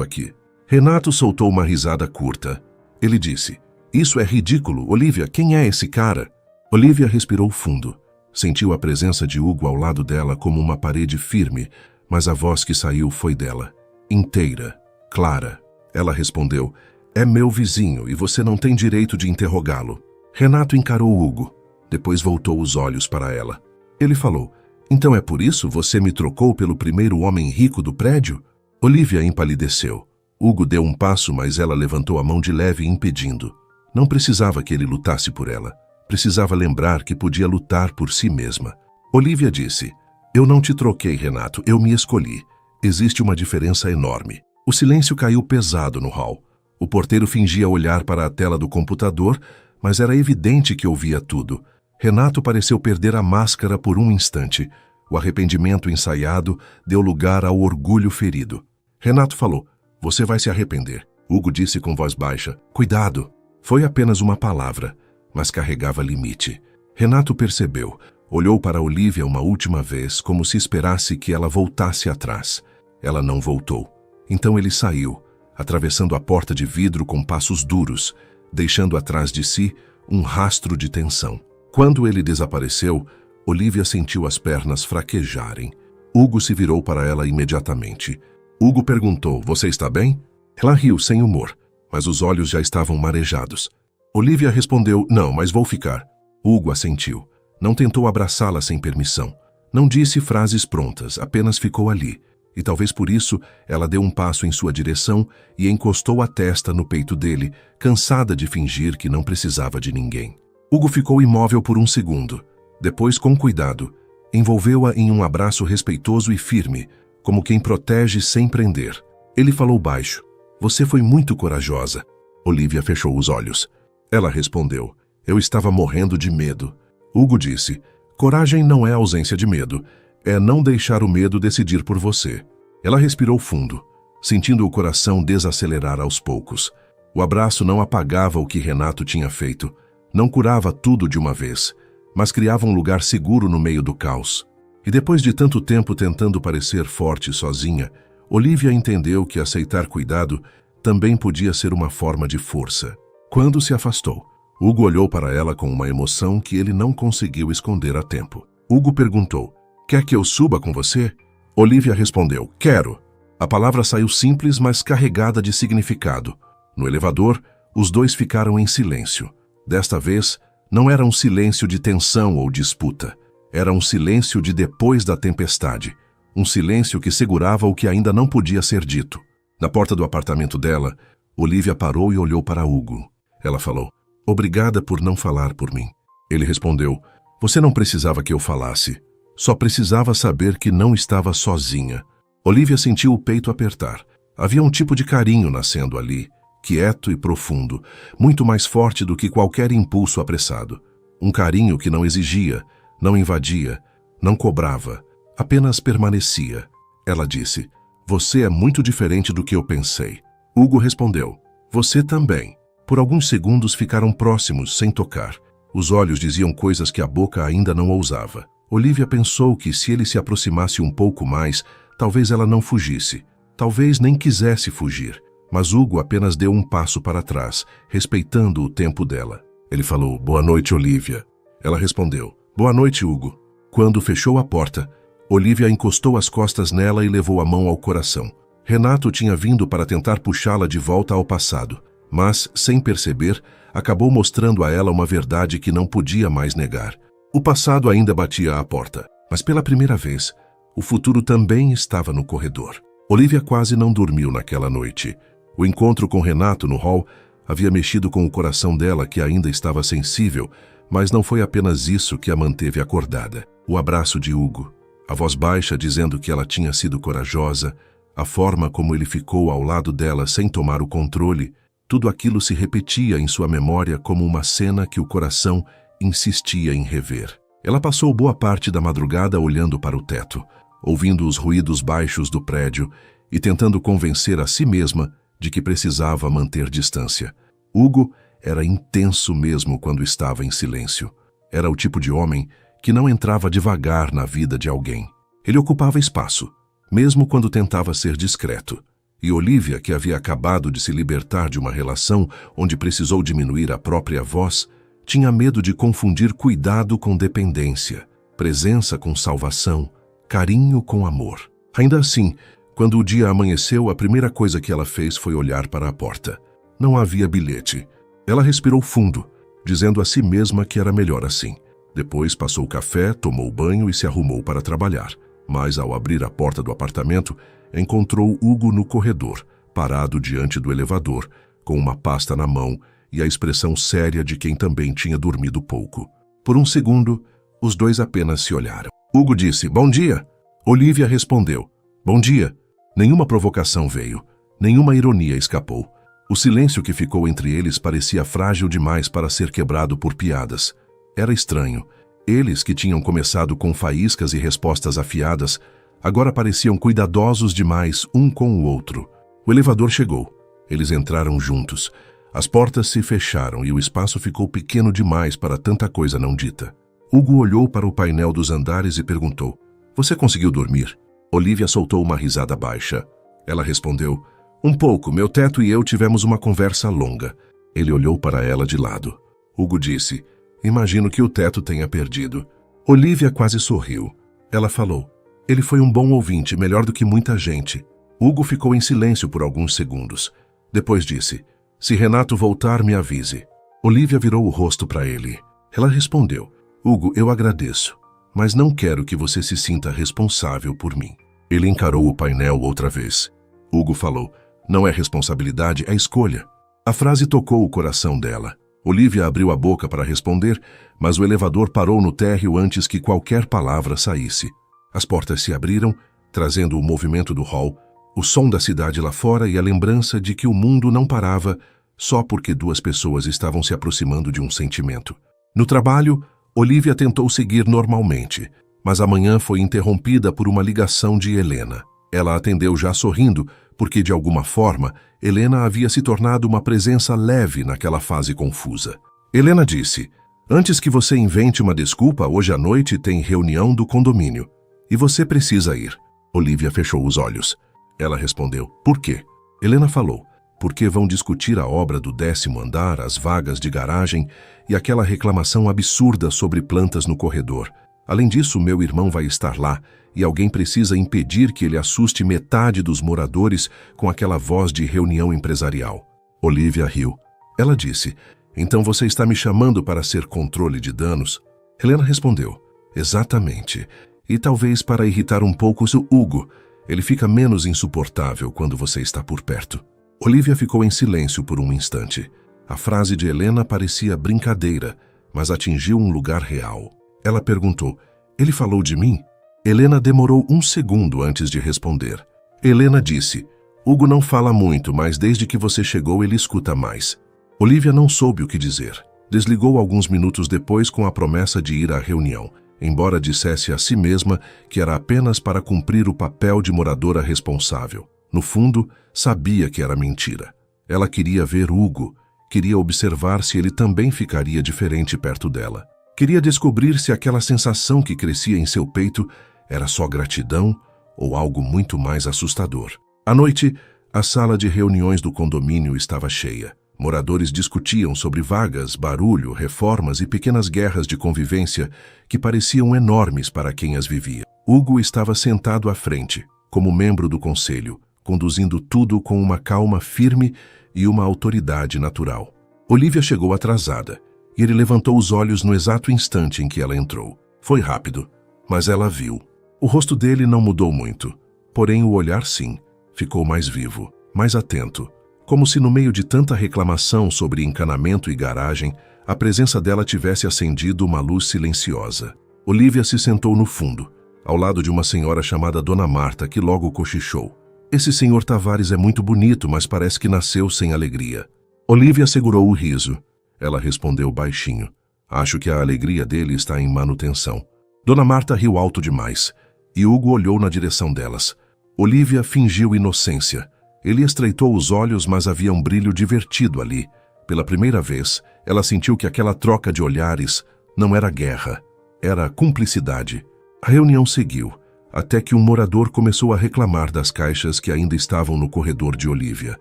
aqui?" Renato soltou uma risada curta. Ele disse, "Isso é ridículo. Olivia, quem é esse cara?" Olivia respirou fundo. Sentiu a presença de Hugo ao lado dela como uma parede firme, mas a voz que saiu foi dela, inteira, clara. Ela respondeu, "É meu vizinho e você não tem direito de interrogá-lo." Renato encarou Hugo. Depois voltou os olhos para ela. Ele falou, "Então é por isso você me trocou pelo primeiro homem rico do prédio?" Olivia empalideceu. Hugo deu um passo, mas ela levantou a mão de leve, impedindo. Não precisava que ele lutasse por ela. Precisava lembrar que podia lutar por si mesma. Olivia disse, "Eu não te troquei, Renato, eu me escolhi. Existe uma diferença enorme." O silêncio caiu pesado no hall. O porteiro fingia olhar para a tela do computador, mas era evidente que ouvia tudo. Renato pareceu perder a máscara por um instante. O arrependimento ensaiado deu lugar ao orgulho ferido. Renato falou, "Você vai se arrepender." Hugo disse com voz baixa, "Cuidado." Foi apenas uma palavra, mas carregava limite. Renato percebeu, olhou para Olivia uma última vez, como se esperasse que ela voltasse atrás. Ela não voltou. Então ele saiu, atravessando a porta de vidro com passos duros, deixando atrás de si um rastro de tensão. Quando ele desapareceu, Olivia sentiu as pernas fraquejarem. Hugo se virou para ela imediatamente. Hugo perguntou, "Você está bem?" Ela riu sem humor, mas os olhos já estavam marejados. Olivia respondeu, "Não, mas vou ficar." Hugo assentiu. Não tentou abraçá-la sem permissão. Não disse frases prontas, apenas ficou ali. E talvez por isso ela deu um passo em sua direção e encostou a testa no peito dele, cansada de fingir que não precisava de ninguém. Hugo ficou imóvel por um segundo. Depois, com cuidado, envolveu-a em um abraço respeitoso e firme, como quem protege sem prender. Ele falou baixo, "Você foi muito corajosa." Olivia fechou os olhos. Ela respondeu, "Eu estava morrendo de medo." Hugo disse, "Coragem não é ausência de medo. É não deixar o medo decidir por você." Ela respirou fundo, sentindo o coração desacelerar aos poucos. O abraço não apagava o que Renato tinha feito. Não curava tudo de uma vez, mas criava um lugar seguro no meio do caos. E depois de tanto tempo tentando parecer forte sozinha, Olivia entendeu que aceitar cuidado também podia ser uma forma de força. Quando se afastou, Hugo olhou para ela com uma emoção que ele não conseguiu esconder a tempo. Hugo perguntou: quer que eu suba com você? Olivia respondeu: quero. A palavra saiu simples, mas carregada de significado. No elevador, os dois ficaram em silêncio. Desta vez, não era um silêncio de tensão ou disputa. Era um silêncio de depois da tempestade. Um silêncio que segurava o que ainda não podia ser dito. Na porta do apartamento dela, Olivia parou e olhou para Hugo. Ela falou: obrigada por não falar por mim. Ele respondeu: você não precisava que eu falasse. Só precisava saber que não estava sozinha. Olivia sentiu o peito apertar. Havia um tipo de carinho nascendo ali, quieto e profundo, muito mais forte do que qualquer impulso apressado. Um carinho que não exigia, não invadia, não cobrava, apenas permanecia. Ela disse: você é muito diferente do que eu pensei. Hugo respondeu: você também. Por alguns segundos ficaram próximos, sem tocar. Os olhos diziam coisas que a boca ainda não ousava. Olivia pensou que se ele se aproximasse um pouco mais, talvez ela não fugisse. Talvez nem quisesse fugir. Mas Hugo apenas deu um passo para trás, respeitando o tempo dela. Ele falou: boa noite, Olivia. Ela respondeu: boa noite, Hugo. Quando fechou a porta, Olivia encostou as costas nela e levou a mão ao coração. Renato tinha vindo para tentar puxá-la de volta ao passado, mas, sem perceber, acabou mostrando a ela uma verdade que não podia mais negar. O passado ainda batia à porta, mas pela primeira vez, o futuro também estava no corredor. Olivia quase não dormiu naquela noite. O encontro com Renato no hall havia mexido com o coração dela, que ainda estava sensível, mas não foi apenas isso que a manteve acordada. O abraço de Hugo, a voz baixa dizendo que ela tinha sido corajosa, a forma como ele ficou ao lado dela sem tomar o controle, tudo aquilo se repetia em sua memória como uma cena que o coração insistia em rever. Ela passou boa parte da madrugada olhando para o teto, ouvindo os ruídos baixos do prédio e tentando convencer a si mesma de que precisava manter distância. Hugo era intenso mesmo quando estava em silêncio. Era o tipo de homem que não entrava devagar na vida de alguém. Ele ocupava espaço, mesmo quando tentava ser discreto. E Olivia, que havia acabado de se libertar de uma relação onde precisou diminuir a própria voz, tinha medo de confundir cuidado com dependência, presença com salvação, carinho com amor. Ainda assim, quando o dia amanheceu, a primeira coisa que ela fez foi olhar para a porta. Não havia bilhete. Ela respirou fundo, dizendo a si mesma que era melhor assim. Depois passou o café, tomou banho e se arrumou para trabalhar. Mas ao abrir a porta do apartamento, encontrou Hugo no corredor, parado diante do elevador, com uma pasta na mão e a expressão séria de quem também tinha dormido pouco. Por um segundo, os dois apenas se olharam. Hugo disse: bom dia. Olivia respondeu: bom dia. Nenhuma provocação veio, nenhuma ironia escapou. O silêncio que ficou entre eles parecia frágil demais para ser quebrado por piadas. Era estranho. Eles, que tinham começado com faíscas e respostas afiadas, agora pareciam cuidadosos demais um com o outro. O elevador chegou. Eles entraram juntos. As portas se fecharam e o espaço ficou pequeno demais para tanta coisa não dita. Hugo olhou para o painel dos andares e perguntou: você conseguiu dormir? Olivia soltou uma risada baixa. Ela respondeu: um pouco, meu teto e eu tivemos uma conversa longa. Ele olhou para ela de lado. Hugo disse: imagino que o teto tenha perdido. Olivia quase sorriu. Ela falou: ele foi um bom ouvinte, melhor do que muita gente. Hugo ficou em silêncio por alguns segundos. Depois disse: se Renato voltar, me avise. Olivia virou o rosto para ele. Ela respondeu: Hugo, eu agradeço, mas não quero que você se sinta responsável por mim. Ele encarou o painel outra vez. Hugo falou: não é responsabilidade, é escolha. A frase tocou o coração dela. Olivia abriu a boca para responder, mas o elevador parou no térreo antes que qualquer palavra saísse. As portas se abriram, trazendo o movimento do hall, o som da cidade lá fora e a lembrança de que o mundo não parava só porque duas pessoas estavam se aproximando de um sentimento. No trabalho, Olivia tentou seguir normalmente, mas a manhã foi interrompida por uma ligação de Helena. Ela atendeu já sorrindo, porque de alguma forma, Helena havia se tornado uma presença leve naquela fase confusa. Helena disse: antes que você invente uma desculpa, hoje à noite tem reunião do condomínio. E você precisa ir. Olivia fechou os olhos. Ela respondeu: por quê? Helena falou: porque vão discutir a obra do 10º andar, as vagas de garagem e aquela reclamação absurda sobre plantas no corredor. Além disso, meu irmão vai estar lá e alguém precisa impedir que ele assuste metade dos moradores com aquela voz de reunião empresarial. Olivia riu. Ela disse, então você está me chamando para ser controle de danos? Helena respondeu, exatamente. E talvez para irritar um pouco o Hugo. Ele fica menos insuportável quando você está por perto. Olivia ficou em silêncio por um instante. A frase de Helena parecia brincadeira, mas atingiu um lugar real. Ela perguntou, ele falou de mim? Helena demorou um segundo antes de responder. Helena disse, Hugo não fala muito, mas desde que você chegou ele escuta mais. Olivia não soube o que dizer. Desligou alguns minutos depois com a promessa de ir à reunião, embora dissesse a si mesma que era apenas para cumprir o papel de moradora responsável. No fundo, sabia que era mentira. Ela queria ver Hugo, queria observar se ele também ficaria diferente perto dela. Queria descobrir se aquela sensação que crescia em seu peito era só gratidão ou algo muito mais assustador. À noite, a sala de reuniões do condomínio estava cheia. Moradores discutiam sobre vagas, barulho, reformas e pequenas guerras de convivência que pareciam enormes para quem as vivia. Hugo estava sentado à frente, como membro do conselho, conduzindo tudo com uma calma firme e uma autoridade natural. Olivia chegou atrasada, e ele levantou os olhos no exato instante em que ela entrou. Foi rápido, mas ela viu. O rosto dele não mudou muito, porém o olhar sim, ficou mais vivo, mais atento, como se no meio de tanta reclamação sobre encanamento e garagem, a presença dela tivesse acendido uma luz silenciosa. Olivia se sentou no fundo, ao lado de uma senhora chamada Dona Marta, que logo cochichou. Esse senhor Tavares é muito bonito, mas parece que nasceu sem alegria. Olivia segurou o riso. Ela respondeu baixinho. Acho que a alegria dele está em manutenção. Dona Marta riu alto demais, e Hugo olhou na direção delas. Olivia fingiu inocência. Ele estreitou os olhos, mas havia um brilho divertido ali. Pela primeira vez, ela sentiu que aquela troca de olhares não era guerra, era cumplicidade. A reunião seguiu, até que um morador começou a reclamar das caixas que ainda estavam no corredor de Olivia.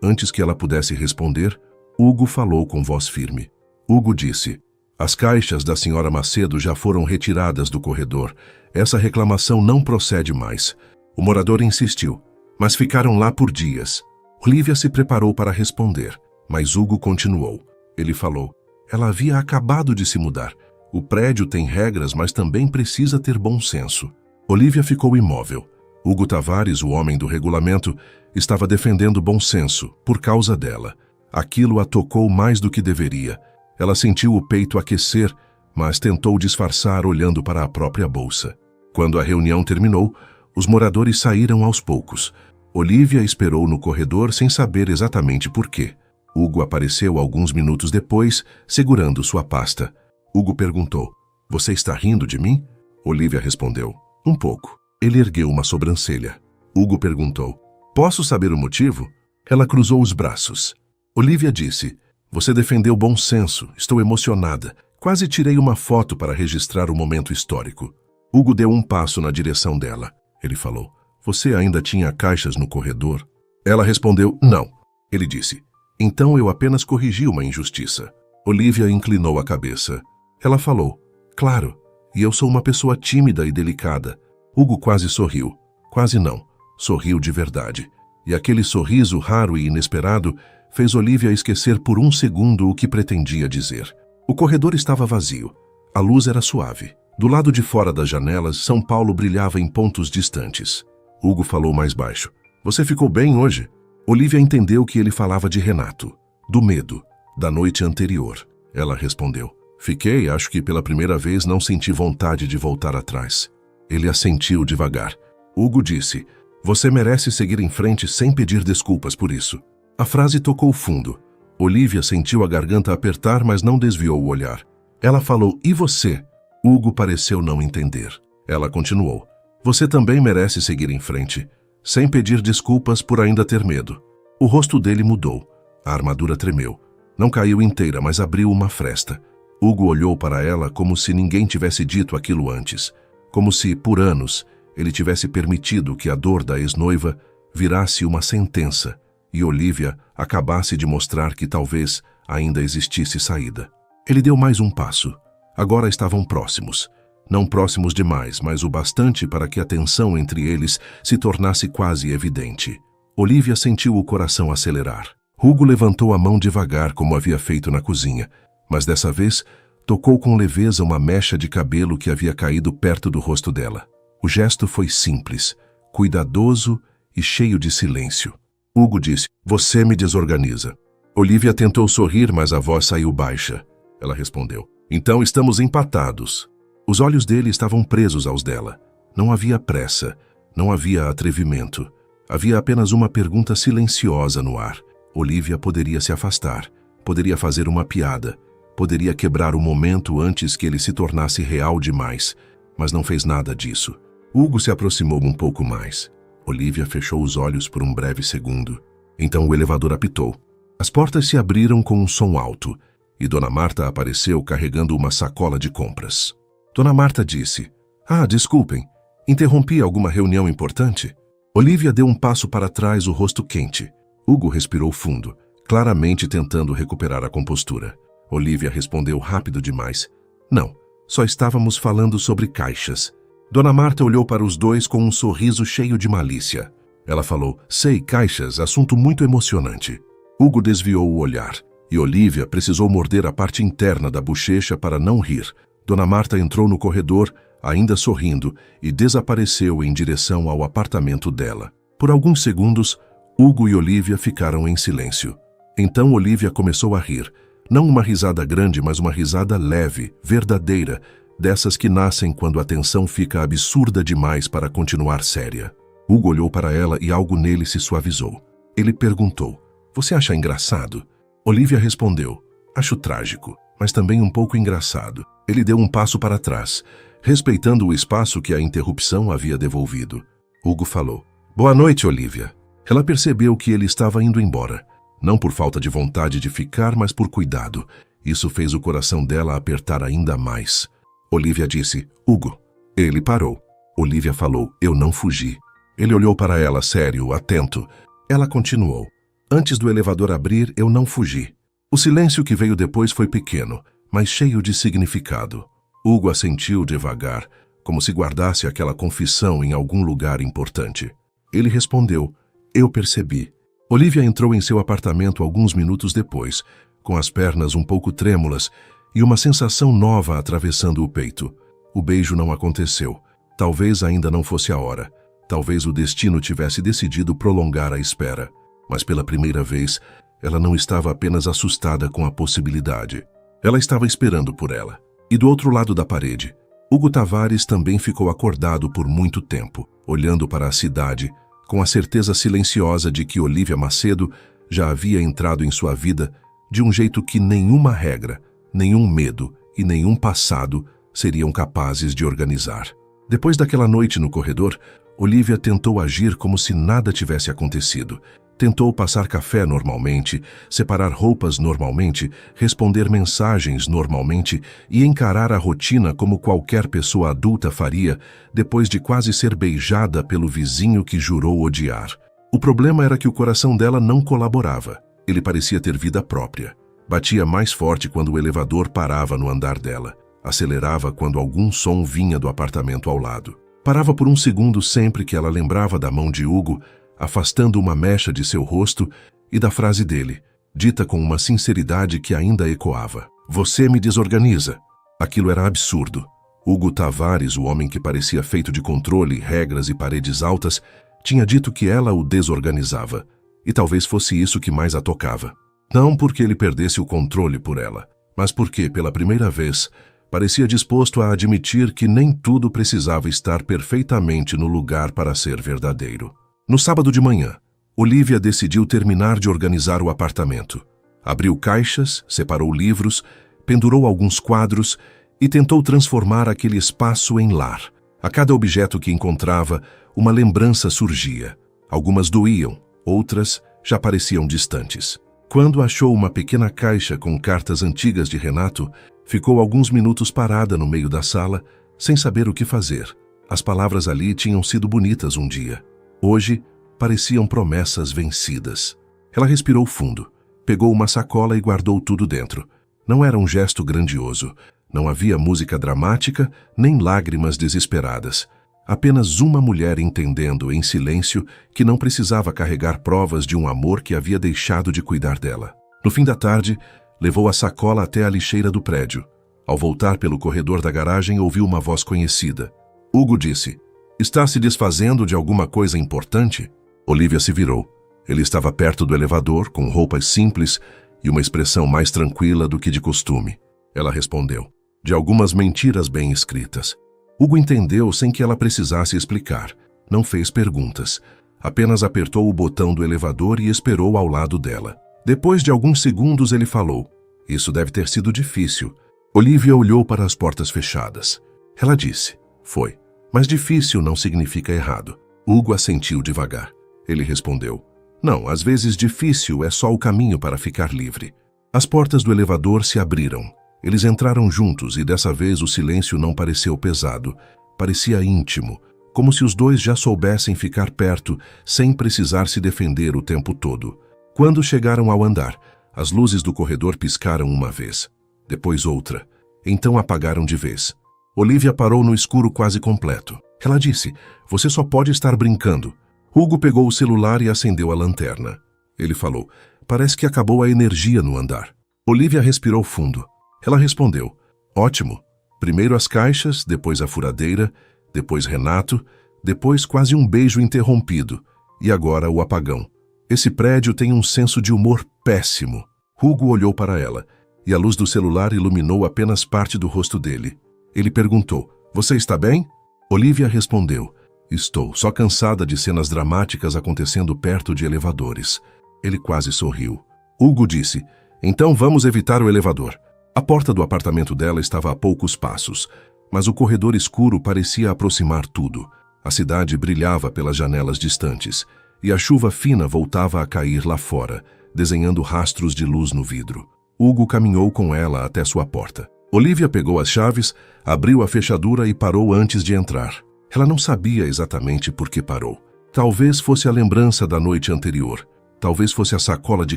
Antes que ela pudesse responder, Hugo falou com voz firme. Hugo disse, as caixas da senhora Macedo já foram retiradas do corredor. Essa reclamação não procede mais. O morador insistiu, mas ficaram lá por dias. Olivia se preparou para responder, mas Hugo continuou. Ele falou, ela havia acabado de se mudar. O prédio tem regras, mas também precisa ter bom senso. Olivia ficou imóvel. Hugo Tavares, o homem do regulamento, estava defendendo bom senso, por causa dela. Aquilo a tocou mais do que deveria. Ela sentiu o peito aquecer, mas tentou disfarçar olhando para a própria bolsa. Quando a reunião terminou, os moradores saíram aos poucos. Olivia esperou no corredor sem saber exatamente por quê. Hugo apareceu alguns minutos depois, segurando sua pasta. Hugo perguntou, você está rindo de mim? Olivia respondeu, um pouco. Ele ergueu uma sobrancelha. Hugo perguntou, posso saber o motivo? Ela cruzou os braços. Olivia disse, você defendeu bom senso, estou emocionada. Quase tirei uma foto para registrar o momento histórico. Hugo deu um passo na direção dela. Ele falou, você ainda tinha caixas no corredor? Ela respondeu, não. Ele disse, então eu apenas corrigi uma injustiça. Olivia inclinou a cabeça. Ela falou, claro, e eu sou uma pessoa tímida e delicada. Hugo quase sorriu. Quase não. Sorriu de verdade. E aquele sorriso raro e inesperado fez Olivia esquecer por um segundo o que pretendia dizer. O corredor estava vazio. A luz era suave. Do lado de fora das janelas, São Paulo brilhava em pontos distantes. Hugo falou mais baixo. Você ficou bem hoje? Olivia entendeu que ele falava de Renato, do medo, da noite anterior. Ela respondeu. Fiquei, acho que pela primeira vez não senti vontade de voltar atrás. Ele assentiu devagar. Hugo disse, você merece seguir em frente sem pedir desculpas por isso. A frase tocou fundo. Olivia sentiu a garganta apertar, mas não desviou o olhar. Ela falou, e você? Hugo pareceu não entender. Ela continuou. Você também merece seguir em frente, sem pedir desculpas por ainda ter medo. O rosto dele mudou. A armadura tremeu. Não caiu inteira, mas abriu uma fresta. Hugo olhou para ela como se ninguém tivesse dito aquilo antes. Como se, por anos, ele tivesse permitido que a dor da ex-noiva virasse uma sentença e Olivia acabasse de mostrar que talvez ainda existisse saída. Ele deu mais um passo. Agora estavam próximos. não próximos demais, mas o bastante para que a tensão entre eles se tornasse quase evidente. Olivia sentiu o coração acelerar. Hugo levantou a mão devagar, como havia feito na cozinha, mas dessa vez tocou com leveza uma mecha de cabelo que havia caído perto do rosto dela. O gesto foi simples, cuidadoso e cheio de silêncio. Hugo disse: "Você me desorganiza." Olivia tentou sorrir, mas a voz saiu baixa. Ela respondeu: "Então estamos empatados." Os olhos dele estavam presos aos dela. Não havia pressa, não havia atrevimento. Havia apenas uma pergunta silenciosa no ar. Olivia poderia se afastar, poderia fazer uma piada, poderia quebrar o momento antes que ele se tornasse real demais, mas não fez nada disso. Hugo se aproximou um pouco mais. Olivia fechou os olhos por um breve segundo. Então o elevador apitou. As portas se abriram com um som alto, e Dona Marta apareceu carregando uma sacola de compras. Dona Marta disse: "Ah, desculpem, interrompi alguma reunião importante?" Olivia deu um passo para trás, o rosto quente. Hugo respirou fundo, claramente tentando recuperar a compostura. Olivia respondeu rápido demais: "Não, só estávamos falando sobre caixas." Dona Marta olhou para os dois com um sorriso cheio de malícia. Ela falou: "Sei, caixas, assunto muito emocionante." Hugo desviou o olhar, e Olivia precisou morder a parte interna da bochecha para não rir. Dona Marta entrou no corredor, ainda sorrindo, e desapareceu em direção ao apartamento dela. Por alguns segundos, Hugo e Olivia ficaram em silêncio. Então Olivia começou a rir. Não uma risada grande, mas uma risada leve, verdadeira, dessas que nascem quando a tensão fica absurda demais para continuar séria. Hugo olhou para ela e algo nele se suavizou. Ele perguntou: "Você acha engraçado?" Olivia respondeu: "Acho trágico, mas também um pouco engraçado." Ele deu um passo para trás, respeitando o espaço que a interrupção havia devolvido. Hugo falou: "Boa noite, Olivia." Ela percebeu que ele estava indo embora, não por falta de vontade de ficar, mas por cuidado. Isso fez o coração dela apertar ainda mais. Olivia disse: "Hugo." Ele parou. Olivia falou: "Eu não fugi." Ele olhou para ela, sério, atento. Ela continuou: "Antes do elevador abrir, eu não fugi." O silêncio que veio depois foi pequeno, mas cheio de significado. Hugo assentiu devagar, como se guardasse aquela confissão em algum lugar importante. Ele respondeu: "Eu percebi." Olivia entrou em seu apartamento alguns minutos depois, com as pernas um pouco trêmulas e uma sensação nova atravessando o peito. O beijo não aconteceu. Talvez ainda não fosse a hora. Talvez o destino tivesse decidido prolongar a espera. Mas pela primeira vez, ela não estava apenas assustada com a possibilidade. Ela estava esperando por ela. E do outro lado da parede, Hugo Tavares também ficou acordado por muito tempo, olhando para a cidade, com a certeza silenciosa de que Olivia Macedo já havia entrado em sua vida de um jeito que nenhuma regra, nenhum medo e nenhum passado seriam capazes de organizar. Depois daquela noite no corredor, Olivia tentou agir como se nada tivesse acontecido. Tentou passar café normalmente, separar roupas normalmente, responder mensagens normalmente e encarar a rotina como qualquer pessoa adulta faria depois de quase ser beijada pelo vizinho que jurou odiar. O problema era que o coração dela não colaborava. Ele parecia ter vida própria. Batia mais forte quando o elevador parava no andar dela. Acelerava quando algum som vinha do apartamento ao lado. Parava por um segundo sempre que ela lembrava da mão de Hugo, afastando uma mecha de seu rosto, e da frase dele, dita com uma sinceridade que ainda ecoava: "Você me desorganiza." Aquilo era absurdo. Hugo Tavares, o homem que parecia feito de controle, regras e paredes altas, tinha dito que ela o desorganizava. E talvez fosse isso que mais a tocava. Não porque ele perdesse o controle por ela, mas porque, pela primeira vez, parecia disposto a admitir que nem tudo precisava estar perfeitamente no lugar para ser verdadeiro. No sábado de manhã, Olivia decidiu terminar de organizar o apartamento. Abriu caixas, separou livros, pendurou alguns quadros e tentou transformar aquele espaço em lar. A cada objeto que encontrava, uma lembrança surgia. Algumas doíam, outras já pareciam distantes. Quando achou uma pequena caixa com cartas antigas de Renato, ficou alguns minutos parada no meio da sala, sem saber o que fazer. As palavras ali tinham sido bonitas um dia. Hoje, pareciam promessas vencidas. Ela respirou fundo, pegou uma sacola e guardou tudo dentro. Não era um gesto grandioso. Não havia música dramática, nem lágrimas desesperadas. Apenas uma mulher entendendo, em silêncio, que não precisava carregar provas de um amor que havia deixado de cuidar dela. No fim da tarde, levou a sacola até a lixeira do prédio. Ao voltar pelo corredor da garagem, ouviu uma voz conhecida. Hugo disse, "Está se desfazendo de alguma coisa importante?" Olivia se virou. Ele estava perto do elevador, com roupas simples e uma expressão mais tranquila do que de costume. Ela respondeu, "De algumas mentiras bem escritas." Hugo entendeu sem que ela precisasse explicar. Não fez perguntas. Apenas apertou o botão do elevador e esperou ao lado dela. Depois de alguns segundos ele falou, "Isso deve ter sido difícil." Olivia olhou para as portas fechadas. Ela disse, "Foi, mas difícil não significa errado." Hugo assentiu devagar. Ele respondeu, "Não, às vezes difícil é só o caminho para ficar livre." As portas do elevador se abriram. Eles entraram juntos e dessa vez o silêncio não pareceu pesado. Parecia íntimo, como se os dois já soubessem ficar perto, sem precisar se defender o tempo todo. Quando chegaram ao andar, as luzes do corredor piscaram uma vez, depois outra. Então apagaram de vez. Olivia parou no escuro quase completo. Ela disse, "Você só pode estar brincando." Hugo pegou o celular e acendeu a lanterna. Ele falou, "Parece que acabou a energia no andar." Olivia respirou fundo. Ela respondeu, "Ótimo. Primeiro as caixas, depois a furadeira, depois Renato, depois quase um beijo interrompido, e agora o apagão. Esse prédio tem um senso de humor péssimo." Hugo olhou para ela, e a luz do celular iluminou apenas parte do rosto dele. Ele perguntou, "Você está bem?" Olivia respondeu, "Estou, só cansada de cenas dramáticas acontecendo perto de elevadores." Ele quase sorriu. Hugo disse, "Então vamos evitar o elevador." A porta do apartamento dela estava a poucos passos, mas o corredor escuro parecia aproximar tudo. A cidade brilhava pelas janelas distantes, e a chuva fina voltava a cair lá fora, desenhando rastros de luz no vidro. Hugo caminhou com ela até sua porta. Olivia pegou as chaves, abriu a fechadura e parou antes de entrar. Ela não sabia exatamente por que parou. Talvez fosse a lembrança da noite anterior. Talvez fosse a sacola de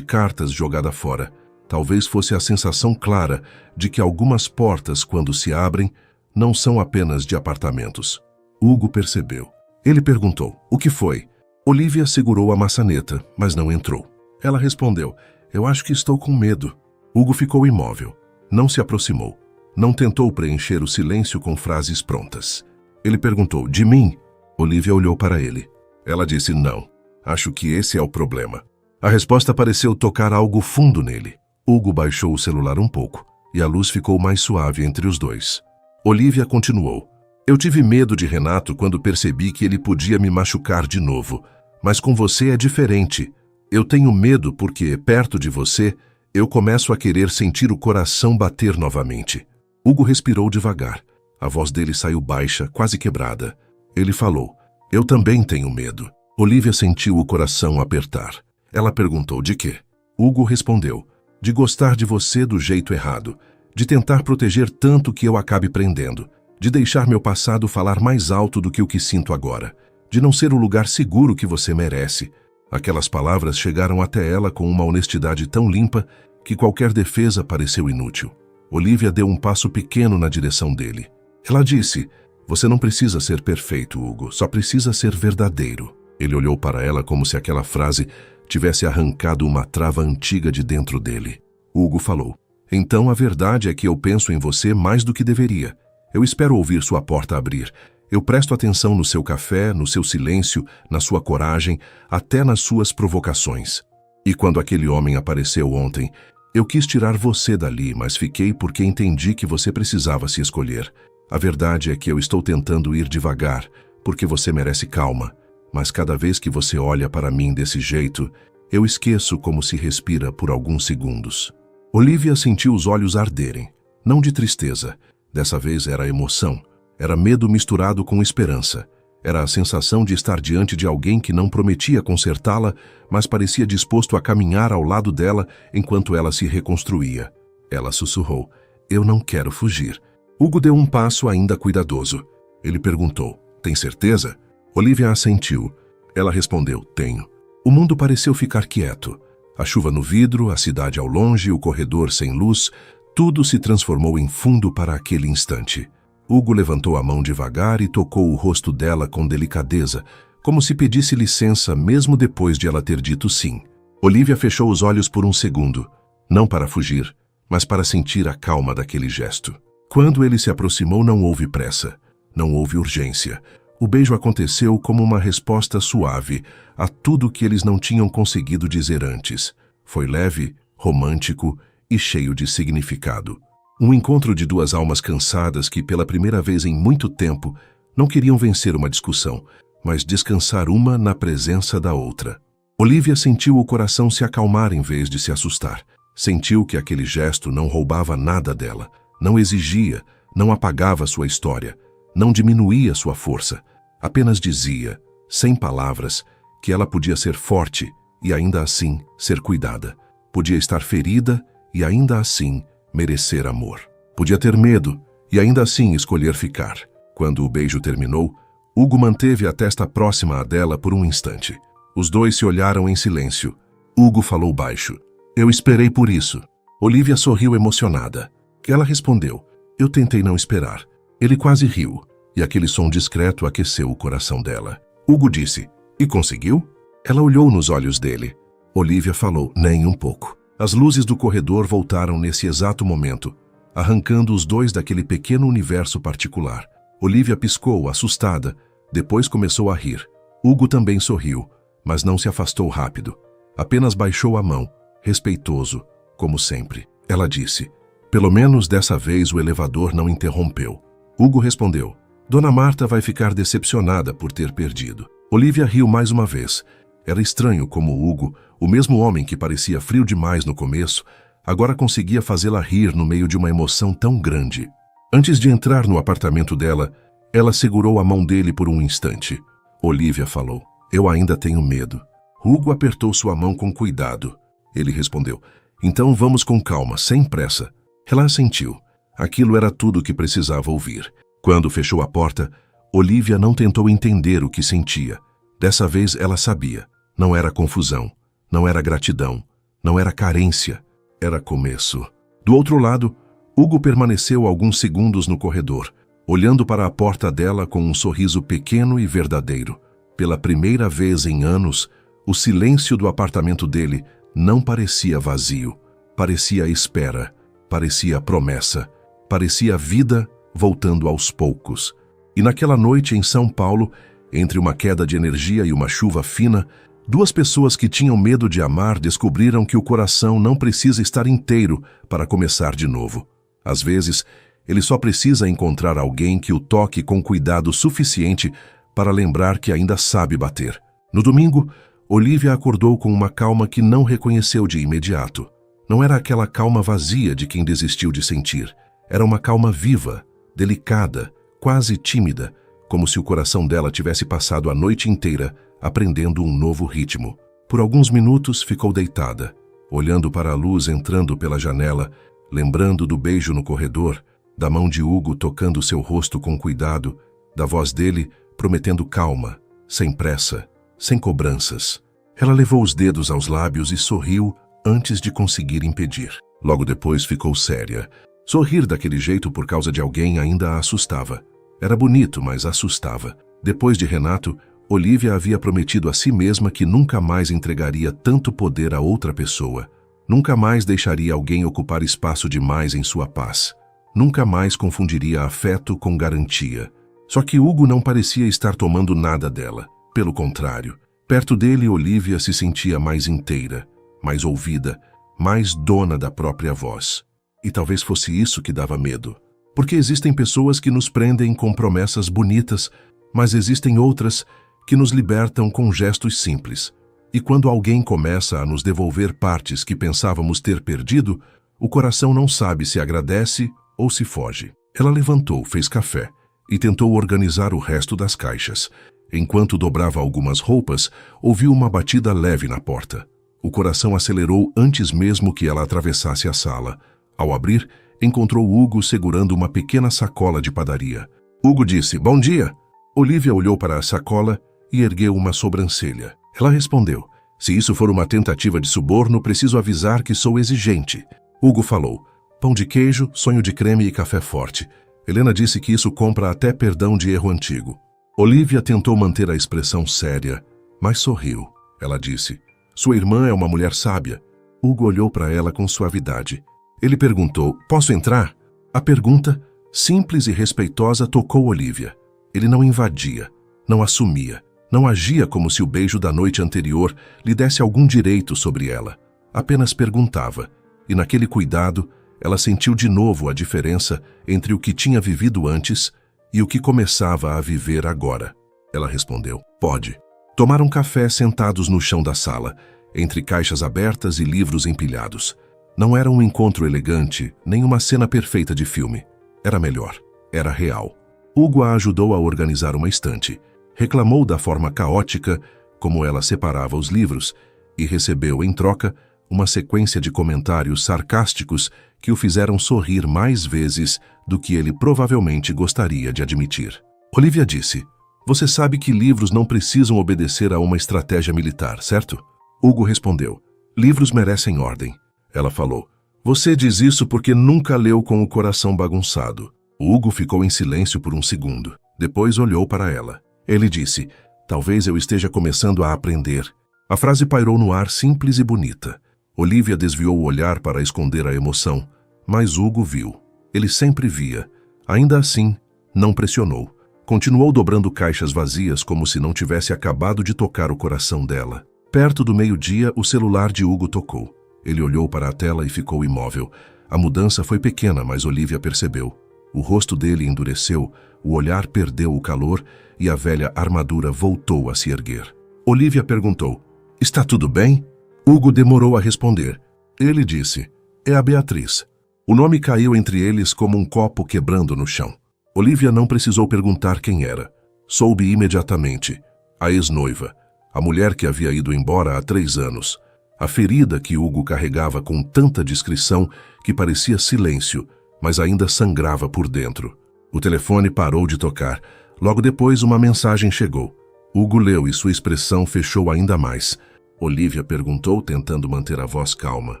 cartas jogada fora. Talvez fosse a sensação clara de que algumas portas, quando se abrem, não são apenas de apartamentos. Hugo percebeu. Ele perguntou, "O que foi?" Olivia segurou a maçaneta, mas não entrou. Ela respondeu, "Eu acho que estou com medo." Hugo ficou imóvel. Não se aproximou. Não tentou preencher o silêncio com frases prontas. Ele perguntou, "De mim?" Olivia olhou para ele. Ela disse, "Não. Acho que esse é o problema." A resposta pareceu tocar algo fundo nele. Hugo baixou o celular um pouco, e a luz ficou mais suave entre os dois. Olivia continuou. "Eu tive medo de Renato quando percebi que ele podia me machucar de novo. Mas com você é diferente. Eu tenho medo porque, perto de você, eu começo a querer sentir o coração bater novamente." Hugo respirou devagar. A voz dele saiu baixa, quase quebrada. Ele falou, "Eu também tenho medo." Olivia sentiu o coração apertar. Ela perguntou, "De quê?" Hugo respondeu, "De gostar de você do jeito errado, de tentar proteger tanto que eu acabe prendendo, de deixar meu passado falar mais alto do que o que sinto agora, de não ser o lugar seguro que você merece." Aquelas palavras chegaram até ela com uma honestidade tão limpa que qualquer defesa pareceu inútil. Olivia deu um passo pequeno na direção dele. Ela disse, "Você não precisa ser perfeito, Hugo, só precisa ser verdadeiro." Ele olhou para ela como se aquela frase tivesse arrancado uma trava antiga de dentro dele. Hugo falou, "Então a verdade é que eu penso em você mais do que deveria. Eu espero ouvir sua porta abrir. Eu presto atenção no seu café, no seu silêncio, na sua coragem, até nas suas provocações. E quando aquele homem apareceu ontem, eu quis tirar você dali, mas fiquei porque entendi que você precisava se escolher. A verdade é que eu estou tentando ir devagar, porque você merece calma. Mas cada vez que você olha para mim desse jeito, eu esqueço como se respira por alguns segundos." Olivia sentiu os olhos arderem. Não de tristeza. Dessa vez era emoção. Era medo misturado com esperança. Era a sensação de estar diante de alguém que não prometia consertá-la, mas parecia disposto a caminhar ao lado dela enquanto ela se reconstruía. Ela sussurrou, "Eu não quero fugir." Hugo deu um passo ainda cuidadoso. Ele perguntou, "Tem certeza?" Olivia assentiu. Ela respondeu, "Tenho." O mundo pareceu ficar quieto. A chuva no vidro, a cidade ao longe, o corredor sem luz, Tudo se transformou em fundo para aquele instante. Hugo levantou a mão devagar e tocou o rosto dela com delicadeza, como se pedisse licença mesmo depois de ela ter dito sim. Olivia fechou os olhos por um segundo, não para fugir, mas para sentir a calma daquele gesto. Quando ele se aproximou, não houve pressa, não houve urgência. O beijo aconteceu como uma resposta suave a tudo que eles não tinham conseguido dizer antes. Foi leve, romântico e cheio de significado. Um encontro de duas almas cansadas que, pela primeira vez em muito tempo, não queriam vencer uma discussão, mas descansar uma na presença da outra. Olivia sentiu o coração se acalmar em vez de se assustar. Sentiu que aquele gesto não roubava nada dela, não exigia, não apagava sua história, não diminuía sua força. Apenas dizia, sem palavras, que ela podia ser forte e ainda assim ser cuidada. Podia estar ferida e ainda assim merecer amor. Podia ter medo e ainda assim escolher ficar. Quando o beijo terminou, Hugo manteve a testa próxima à dela por um instante. Os dois se olharam em silêncio. Hugo falou baixo. Eu esperei por isso. Olivia sorriu emocionada. Ela respondeu. Eu tentei não esperar. Ele quase riu, e aquele som discreto aqueceu o coração dela. Hugo disse. E conseguiu? Ela olhou nos olhos dele. Olivia falou. Nem um pouco. As luzes do corredor voltaram nesse exato momento, arrancando os dois daquele pequeno universo particular. Olivia piscou, assustada, depois começou a rir. Hugo também sorriu, mas não se afastou rápido. Apenas baixou a mão, respeitoso, como sempre. Ela disse, pelo menos dessa vez o elevador não interrompeu. Hugo respondeu, Dona Marta vai ficar decepcionada por ter perdido. Olivia riu mais uma vez. Era estranho como Hugo, o mesmo homem que parecia frio demais no começo, agora conseguia fazê-la rir no meio de uma emoção tão grande. Antes de entrar no apartamento dela, ela segurou a mão dele por um instante. Olivia falou, eu ainda tenho medo. Hugo apertou sua mão com cuidado. Ele respondeu, então vamos com calma, sem pressa. Ela assentiu. Aquilo era tudo o que precisava ouvir. Quando fechou a porta, Olivia não tentou entender o que sentia. Dessa vez ela sabia. Não era confusão, não era gratidão, não era carência, era começo. Do outro lado, Hugo permaneceu alguns segundos no corredor, olhando para a porta dela com um sorriso pequeno e verdadeiro. Pela primeira vez em anos, o silêncio do apartamento dele não parecia vazio, parecia espera, parecia promessa, parecia vida voltando aos poucos. E naquela noite em São Paulo, entre uma queda de energia e uma chuva fina, duas pessoas que tinham medo de amar descobriram que o coração não precisa estar inteiro para começar de novo. Às vezes, ele só precisa encontrar alguém que o toque com cuidado suficiente para lembrar que ainda sabe bater. No domingo, Olivia acordou com uma calma que não reconheceu de imediato. Não era aquela calma vazia de quem desistiu de sentir. Era uma calma viva, delicada, quase tímida, como se o coração dela tivesse passado a noite inteira aprendendo um novo ritmo. Por alguns minutos ficou deitada, olhando para a luz entrando pela janela, lembrando do beijo no corredor, da mão de Hugo tocando seu rosto com cuidado, da voz dele prometendo calma, sem pressa, sem cobranças. Ela levou os dedos aos lábios e sorriu antes de conseguir impedir. Logo depois ficou séria. Sorrir daquele jeito por causa de alguém ainda a assustava. Era bonito, mas assustava. Depois de Renato, Olivia havia prometido a si mesma que nunca mais entregaria tanto poder a outra pessoa. Nunca mais deixaria alguém ocupar espaço demais em sua paz. Nunca mais confundiria afeto com garantia. Só que Hugo não parecia estar tomando nada dela. Pelo contrário, perto dele Olivia se sentia mais inteira, mais ouvida, mais dona da própria voz. E talvez fosse isso que dava medo. Porque existem pessoas que nos prendem com promessas bonitas, mas existem outras que nos libertam com gestos simples. E quando alguém começa a nos devolver partes que pensávamos ter perdido, o coração não sabe se agradece ou se foge. Ela levantou, fez café e tentou organizar o resto das caixas. Enquanto dobrava algumas roupas, ouviu uma batida leve na porta. O coração acelerou antes mesmo que ela atravessasse a sala. Ao abrir, encontrou Hugo segurando uma pequena sacola de padaria. Hugo disse, bom dia. Olivia olhou para a sacola e ergueu uma sobrancelha. Ela respondeu, se isso for uma tentativa de suborno, preciso avisar que sou exigente. Hugo falou, Pão de queijo, sonho de creme e café forte. Helena disse que isso compra até perdão de erro antigo. Olivia tentou manter a expressão séria, mas sorriu. Ela disse, sua irmã é uma mulher sábia. Hugo olhou para ela com suavidade. Ele perguntou, posso entrar? A pergunta, simples e respeitosa, tocou Olivia. Ele não invadia, não assumia, não agia como se o beijo da noite anterior lhe desse algum direito sobre ela. Apenas perguntava, e naquele cuidado, ela sentiu de novo a diferença entre o que tinha vivido antes e o que começava a viver agora. Ela respondeu, pode. Tomaram café sentados no chão da sala, entre caixas abertas e livros empilhados. Não era um encontro elegante, nem uma cena perfeita de filme. Era melhor, era real. Hugo a ajudou a organizar uma estante, reclamou da forma caótica como ela separava os livros e recebeu, em troca, uma sequência de comentários sarcásticos que o fizeram sorrir mais vezes do que ele provavelmente gostaria de admitir. Olivia disse, você sabe que livros não precisam obedecer a uma estratégia militar, certo? Hugo respondeu, livros merecem ordem. Ela falou, você diz isso porque nunca leu com o coração bagunçado. Hugo ficou em silêncio por um segundo. Depois olhou para ela. Ele disse, talvez eu esteja começando a aprender. A frase pairou no ar simples e bonita. Olivia desviou o olhar para esconder a emoção, mas Hugo viu. Ele sempre via. Ainda assim, não pressionou. Continuou dobrando caixas vazias como se não tivesse acabado de tocar o coração dela. Perto do meio-dia, o celular de Hugo tocou. Ele olhou para a tela e ficou imóvel. A mudança foi pequena, mas Olivia percebeu. O rosto dele endureceu, o olhar perdeu o calor e a velha armadura voltou a se erguer. Olivia perguntou, está tudo bem? Hugo demorou a responder. Ele disse, é a Beatriz. O nome caiu entre eles como um copo quebrando no chão. Olivia não precisou perguntar quem era. Soube imediatamente. A ex-noiva. A mulher que havia ido embora há 3 anos. A ferida que Hugo carregava com tanta discrição que parecia silêncio, mas ainda sangrava por dentro. O telefone parou de tocar. Logo depois, uma mensagem chegou. Hugo leu e sua expressão fechou ainda mais. Olivia perguntou, tentando manter a voz calma.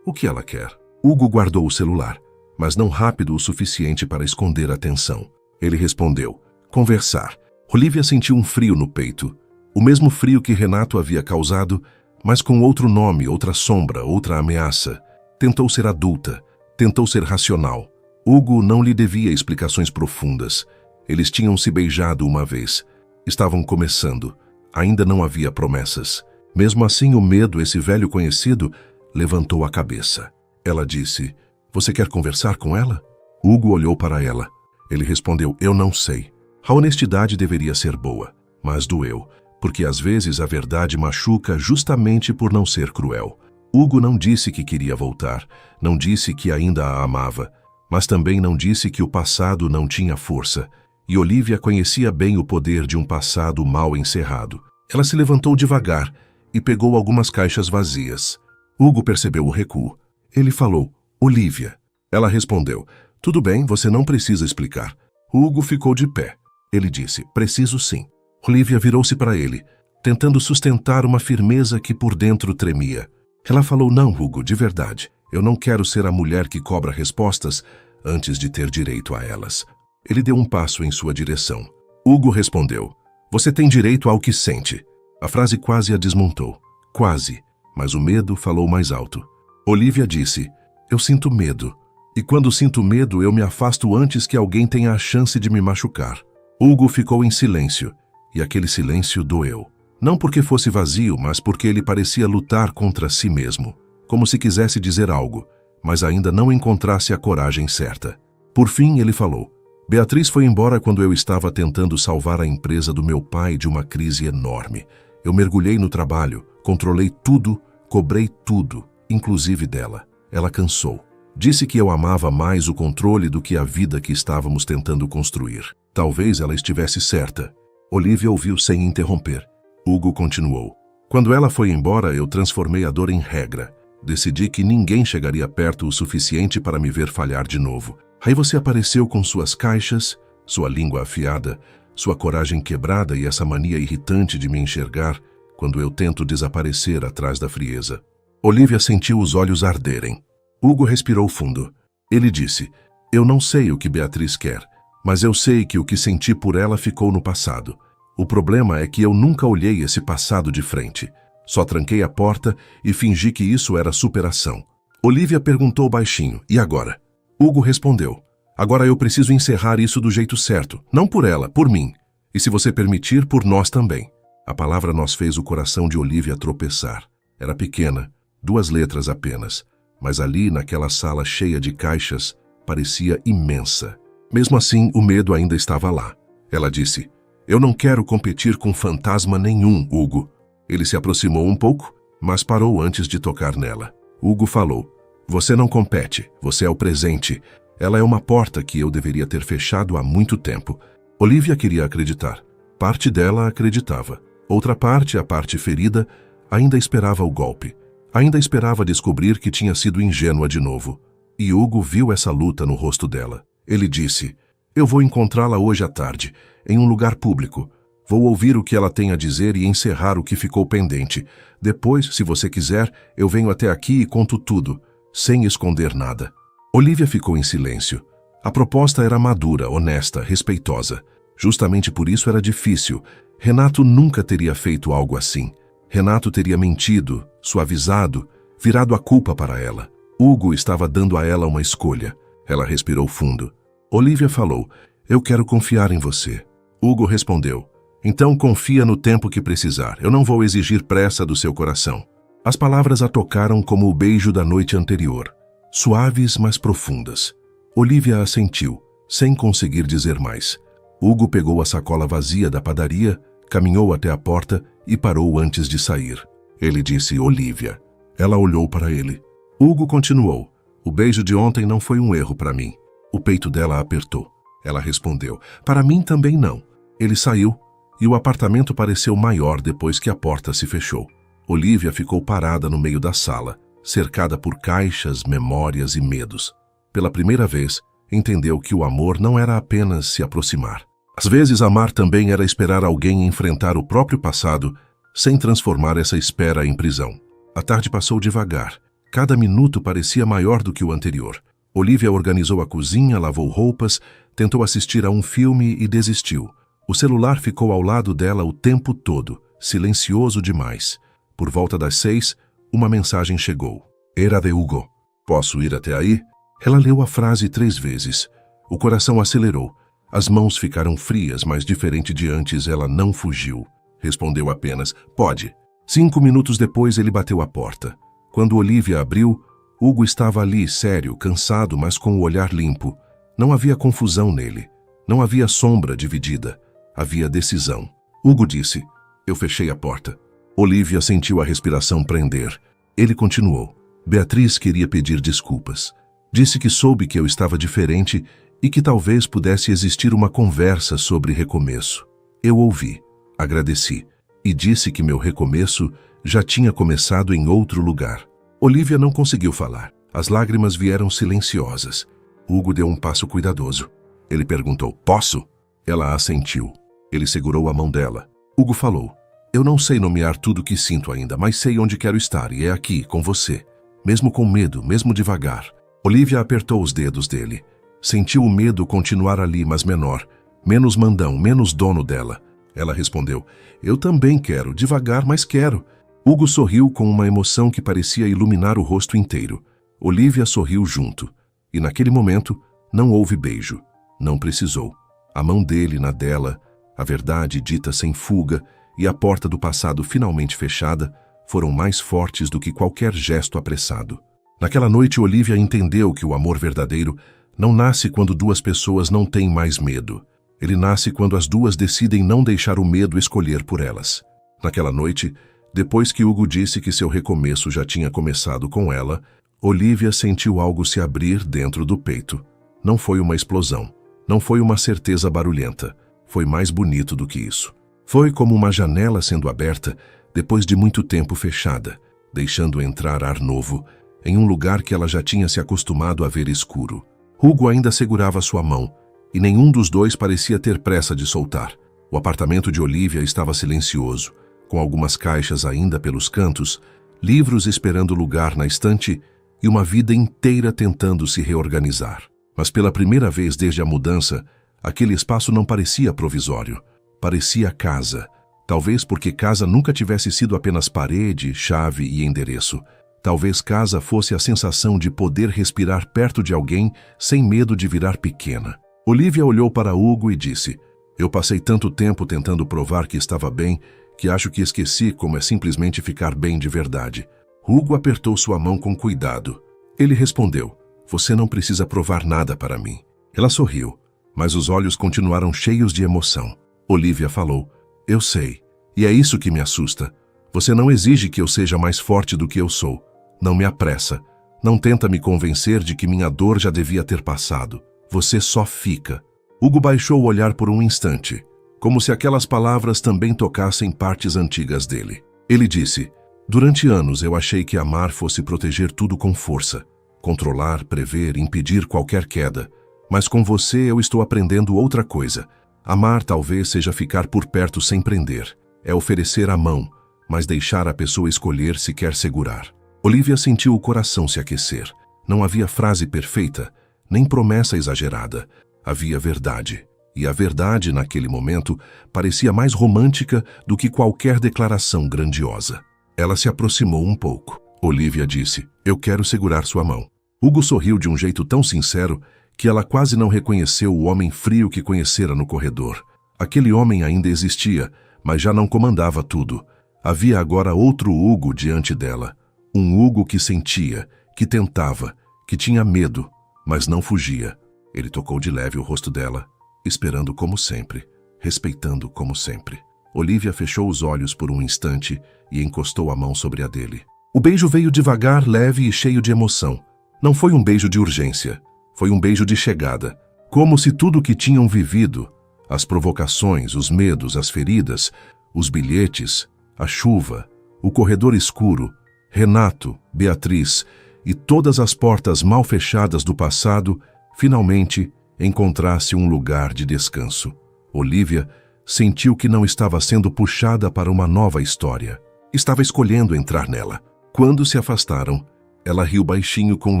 O que ela quer? Hugo guardou o celular, mas não rápido o suficiente para esconder a tensão. Ele respondeu, conversar. Olivia sentiu um frio no peito. O mesmo frio que Renato havia causado, mas com outro nome, outra sombra, outra ameaça. Tentou ser adulta, tentou ser racional. Hugo não lhe devia explicações profundas. Eles tinham se beijado uma vez. Estavam começando. Ainda não havia promessas. Mesmo assim, o medo, esse velho conhecido, levantou a cabeça. Ela disse, você quer conversar com ela? Hugo olhou para ela. Ele respondeu, eu não sei. A honestidade deveria ser boa, mas doeu, porque às vezes a verdade machuca justamente por não ser cruel. Hugo não disse que queria voltar, não disse que ainda a amava, mas também não disse que o passado não tinha força, e Olivia conhecia bem o poder de um passado mal encerrado. Ela se levantou devagar e pegou algumas caixas vazias. Hugo percebeu o recuo. Ele falou, Olivia. Ela respondeu, tudo bem, você não precisa explicar. Hugo ficou de pé. Ele disse, preciso sim. Olivia virou-se para ele, tentando sustentar uma firmeza que por dentro tremia. Ela falou, não, Hugo, de verdade. Eu não quero ser a mulher que cobra respostas antes de ter direito a elas. Ele deu um passo em sua direção. Hugo respondeu, você tem direito ao que sente. A frase quase a desmontou. Quase, mas o medo falou mais alto. Olivia disse, eu sinto medo. E quando sinto medo, eu me afasto antes que alguém tenha a chance de me machucar. Hugo ficou em silêncio, e aquele silêncio doeu. Não porque fosse vazio, mas porque ele parecia lutar contra si mesmo, como se quisesse dizer algo, mas ainda não encontrasse a coragem certa. Por fim, ele falou, Beatriz foi embora quando eu estava tentando salvar a empresa do meu pai de uma crise enorme. Eu mergulhei no trabalho, controlei tudo, cobrei tudo, inclusive dela. Ela cansou. Disse que eu amava mais o controle do que a vida que estávamos tentando construir. Talvez ela estivesse certa. Olivia ouviu sem interromper. Hugo continuou. Quando ela foi embora, eu transformei a dor em regra. Decidi que ninguém chegaria perto o suficiente para me ver falhar de novo. Aí você apareceu com suas caixas, sua língua afiada, sua coragem quebrada e essa mania irritante de me enxergar quando eu tento desaparecer atrás da frieza. Olivia sentiu os olhos arderem. Hugo respirou fundo. Ele disse: eu não sei o que Beatriz quer, mas eu sei que o que senti por ela ficou no passado. O problema é que eu nunca olhei esse passado de frente. Só tranquei a porta e fingi que isso era superação. Olivia perguntou baixinho: e agora? Hugo respondeu: agora eu preciso encerrar isso do jeito certo. Não por ela, por mim. E se você permitir, por nós também. A palavra nós fez o coração de Olivia tropeçar. Era pequena, 2 letras apenas. Mas ali, naquela sala cheia de caixas, parecia imensa. Mesmo assim, o medo ainda estava lá. Ela disse: eu não quero competir com fantasma nenhum, Hugo. Ele se aproximou um pouco, mas parou antes de tocar nela. Hugo falou: você não compete, você é o presente. Ela é uma porta que eu deveria ter fechado há muito tempo. Olivia queria acreditar. Parte dela acreditava. Outra parte, a parte ferida, ainda esperava o golpe. Ainda esperava descobrir que tinha sido ingênua de novo. E Hugo viu essa luta no rosto dela. Ele disse: eu vou encontrá-la hoje à tarde, em um lugar público. Vou ouvir o que ela tem a dizer e encerrar o que ficou pendente. Depois, se você quiser, eu venho até aqui e conto tudo, sem esconder nada. Olivia ficou em silêncio. A proposta era madura, honesta, respeitosa. Justamente por isso era difícil. Renato nunca teria feito algo assim. Renato teria mentido, suavizado, virado a culpa para ela. Hugo estava dando a ela uma escolha. Ela respirou fundo. Olivia falou: eu quero confiar em você. Hugo respondeu: então confia no tempo que precisar. Eu não vou exigir pressa do seu coração. As palavras a tocaram como o beijo da noite anterior. Suaves, mas profundas. Olivia assentiu, sem conseguir dizer mais. Hugo pegou a sacola vazia da padaria, caminhou até a porta e parou antes de sair. Ele disse: Olivia. Ela olhou para ele. Hugo continuou: o beijo de ontem não foi um erro para mim. O peito dela apertou. Ela respondeu: para mim também não. Ele saiu e o apartamento pareceu maior depois que a porta se fechou. Olivia ficou parada no meio da sala, cercada por caixas, memórias e medos. Pela primeira vez, entendeu que o amor não era apenas se aproximar. Às vezes, amar também era esperar alguém enfrentar o próprio passado sem transformar essa espera em prisão. A tarde passou devagar. Cada minuto parecia maior do que o anterior. Olivia organizou a cozinha, lavou roupas, tentou assistir a um filme e desistiu. O celular ficou ao lado dela o tempo todo, silencioso demais. Por volta das 6, uma mensagem chegou. Era de Hugo. Posso ir até aí? Ela leu a frase 3 vezes. O coração acelerou. As mãos ficaram frias, mas diferente de antes, ela não fugiu. Respondeu apenas: pode. 5 minutos depois, ele bateu à porta. Quando Olivia abriu, Hugo estava ali, sério, cansado, mas com o olhar limpo. Não havia confusão nele. Não havia sombra dividida. Havia decisão. Hugo disse: eu fechei a porta. Olivia sentiu a respiração prender. Ele continuou: Beatriz queria pedir desculpas. Disse que soube que eu estava diferente e que talvez pudesse existir uma conversa sobre recomeço. Eu ouvi, agradeci e disse que meu recomeço já tinha começado em outro lugar. Olivia não conseguiu falar. As lágrimas vieram silenciosas. Hugo deu um passo cuidadoso. Ele perguntou: posso? Ela assentiu. Ele segurou a mão dela. Hugo falou: eu não sei nomear tudo o que sinto ainda, mas sei onde quero estar e é aqui, com você. Mesmo com medo, mesmo devagar. Olivia apertou os dedos dele. Sentiu o medo continuar ali, mas menor. Menos mandão, menos dono dela. Ela respondeu: eu também quero, devagar, mas quero. Hugo sorriu com uma emoção que parecia iluminar o rosto inteiro. Olivia sorriu junto. E naquele momento, não houve beijo. Não precisou. A mão dele na dela, a verdade dita sem fuga e a porta do passado finalmente fechada foram mais fortes do que qualquer gesto apressado. Naquela noite, Olivia entendeu que o amor verdadeiro não nasce quando 2 pessoas não têm mais medo. Ele nasce quando as 2 decidem não deixar o medo escolher por elas. Naquela noite, depois que Hugo disse que seu recomeço já tinha começado com ela, Olivia sentiu algo se abrir dentro do peito. Não foi uma explosão. Não foi uma certeza barulhenta. Foi mais bonito do que isso. Foi como uma janela sendo aberta depois de muito tempo fechada, deixando entrar ar novo em um lugar que ela já tinha se acostumado a ver escuro. Hugo ainda segurava sua mão e nenhum dos 2 parecia ter pressa de soltar. O apartamento de Olivia estava silencioso, com algumas caixas ainda pelos cantos, livros esperando lugar na estante e uma vida inteira tentando se reorganizar. Mas pela primeira vez desde a mudança, aquele espaço não parecia provisório. Parecia casa. Talvez porque casa nunca tivesse sido apenas parede, chave e endereço. Talvez casa fosse a sensação de poder respirar perto de alguém sem medo de virar pequena. Olivia olhou para Hugo e disse: "Eu passei tanto tempo tentando provar que estava bem, que acho que esqueci como é simplesmente ficar bem de verdade." Hugo apertou sua mão com cuidado. Ele respondeu: "Você não precisa provar nada para mim." Ela sorriu, mas os olhos continuaram cheios de emoção. Olivia falou: "Eu sei, e é isso que me assusta. Você não exige que eu seja mais forte do que eu sou. Não me apressa. Não tenta me convencer de que minha dor já devia ter passado. Você só fica." Hugo baixou o olhar por um instante, como se aquelas palavras também tocassem partes antigas dele. Ele disse: "Durante anos eu achei que amar fosse proteger tudo com força. Controlar, prever, impedir qualquer queda. Mas com você eu estou aprendendo outra coisa. Amar talvez seja ficar por perto sem prender. É oferecer a mão, mas deixar a pessoa escolher se quer segurar." Olivia sentiu o coração se aquecer. Não havia frase perfeita, nem promessa exagerada. Havia verdade. E a verdade, naquele momento, parecia mais romântica do que qualquer declaração grandiosa. Ela se aproximou um pouco. Olivia disse: "Eu quero segurar sua mão." Hugo sorriu de um jeito tão sincero que ela quase não reconheceu o homem frio que conhecera no corredor. Aquele homem ainda existia, mas já não comandava tudo. Havia agora outro Hugo diante dela. Um Hugo que sentia, que tentava, que tinha medo, mas não fugia. Ele tocou de leve o rosto dela, esperando como sempre, respeitando como sempre. Olivia fechou os olhos por um instante e encostou a mão sobre a dele. O beijo veio devagar, leve e cheio de emoção. Não foi um beijo de urgência. Foi um beijo de chegada, como se tudo o que tinham vivido, as provocações, os medos, as feridas, os bilhetes, a chuva, o corredor escuro, Renato, Beatriz e todas as portas mal fechadas do passado, finalmente encontrasse um lugar de descanso. Olivia sentiu que não estava sendo puxada para uma nova história. Estava escolhendo entrar nela. Quando se afastaram, ela riu baixinho com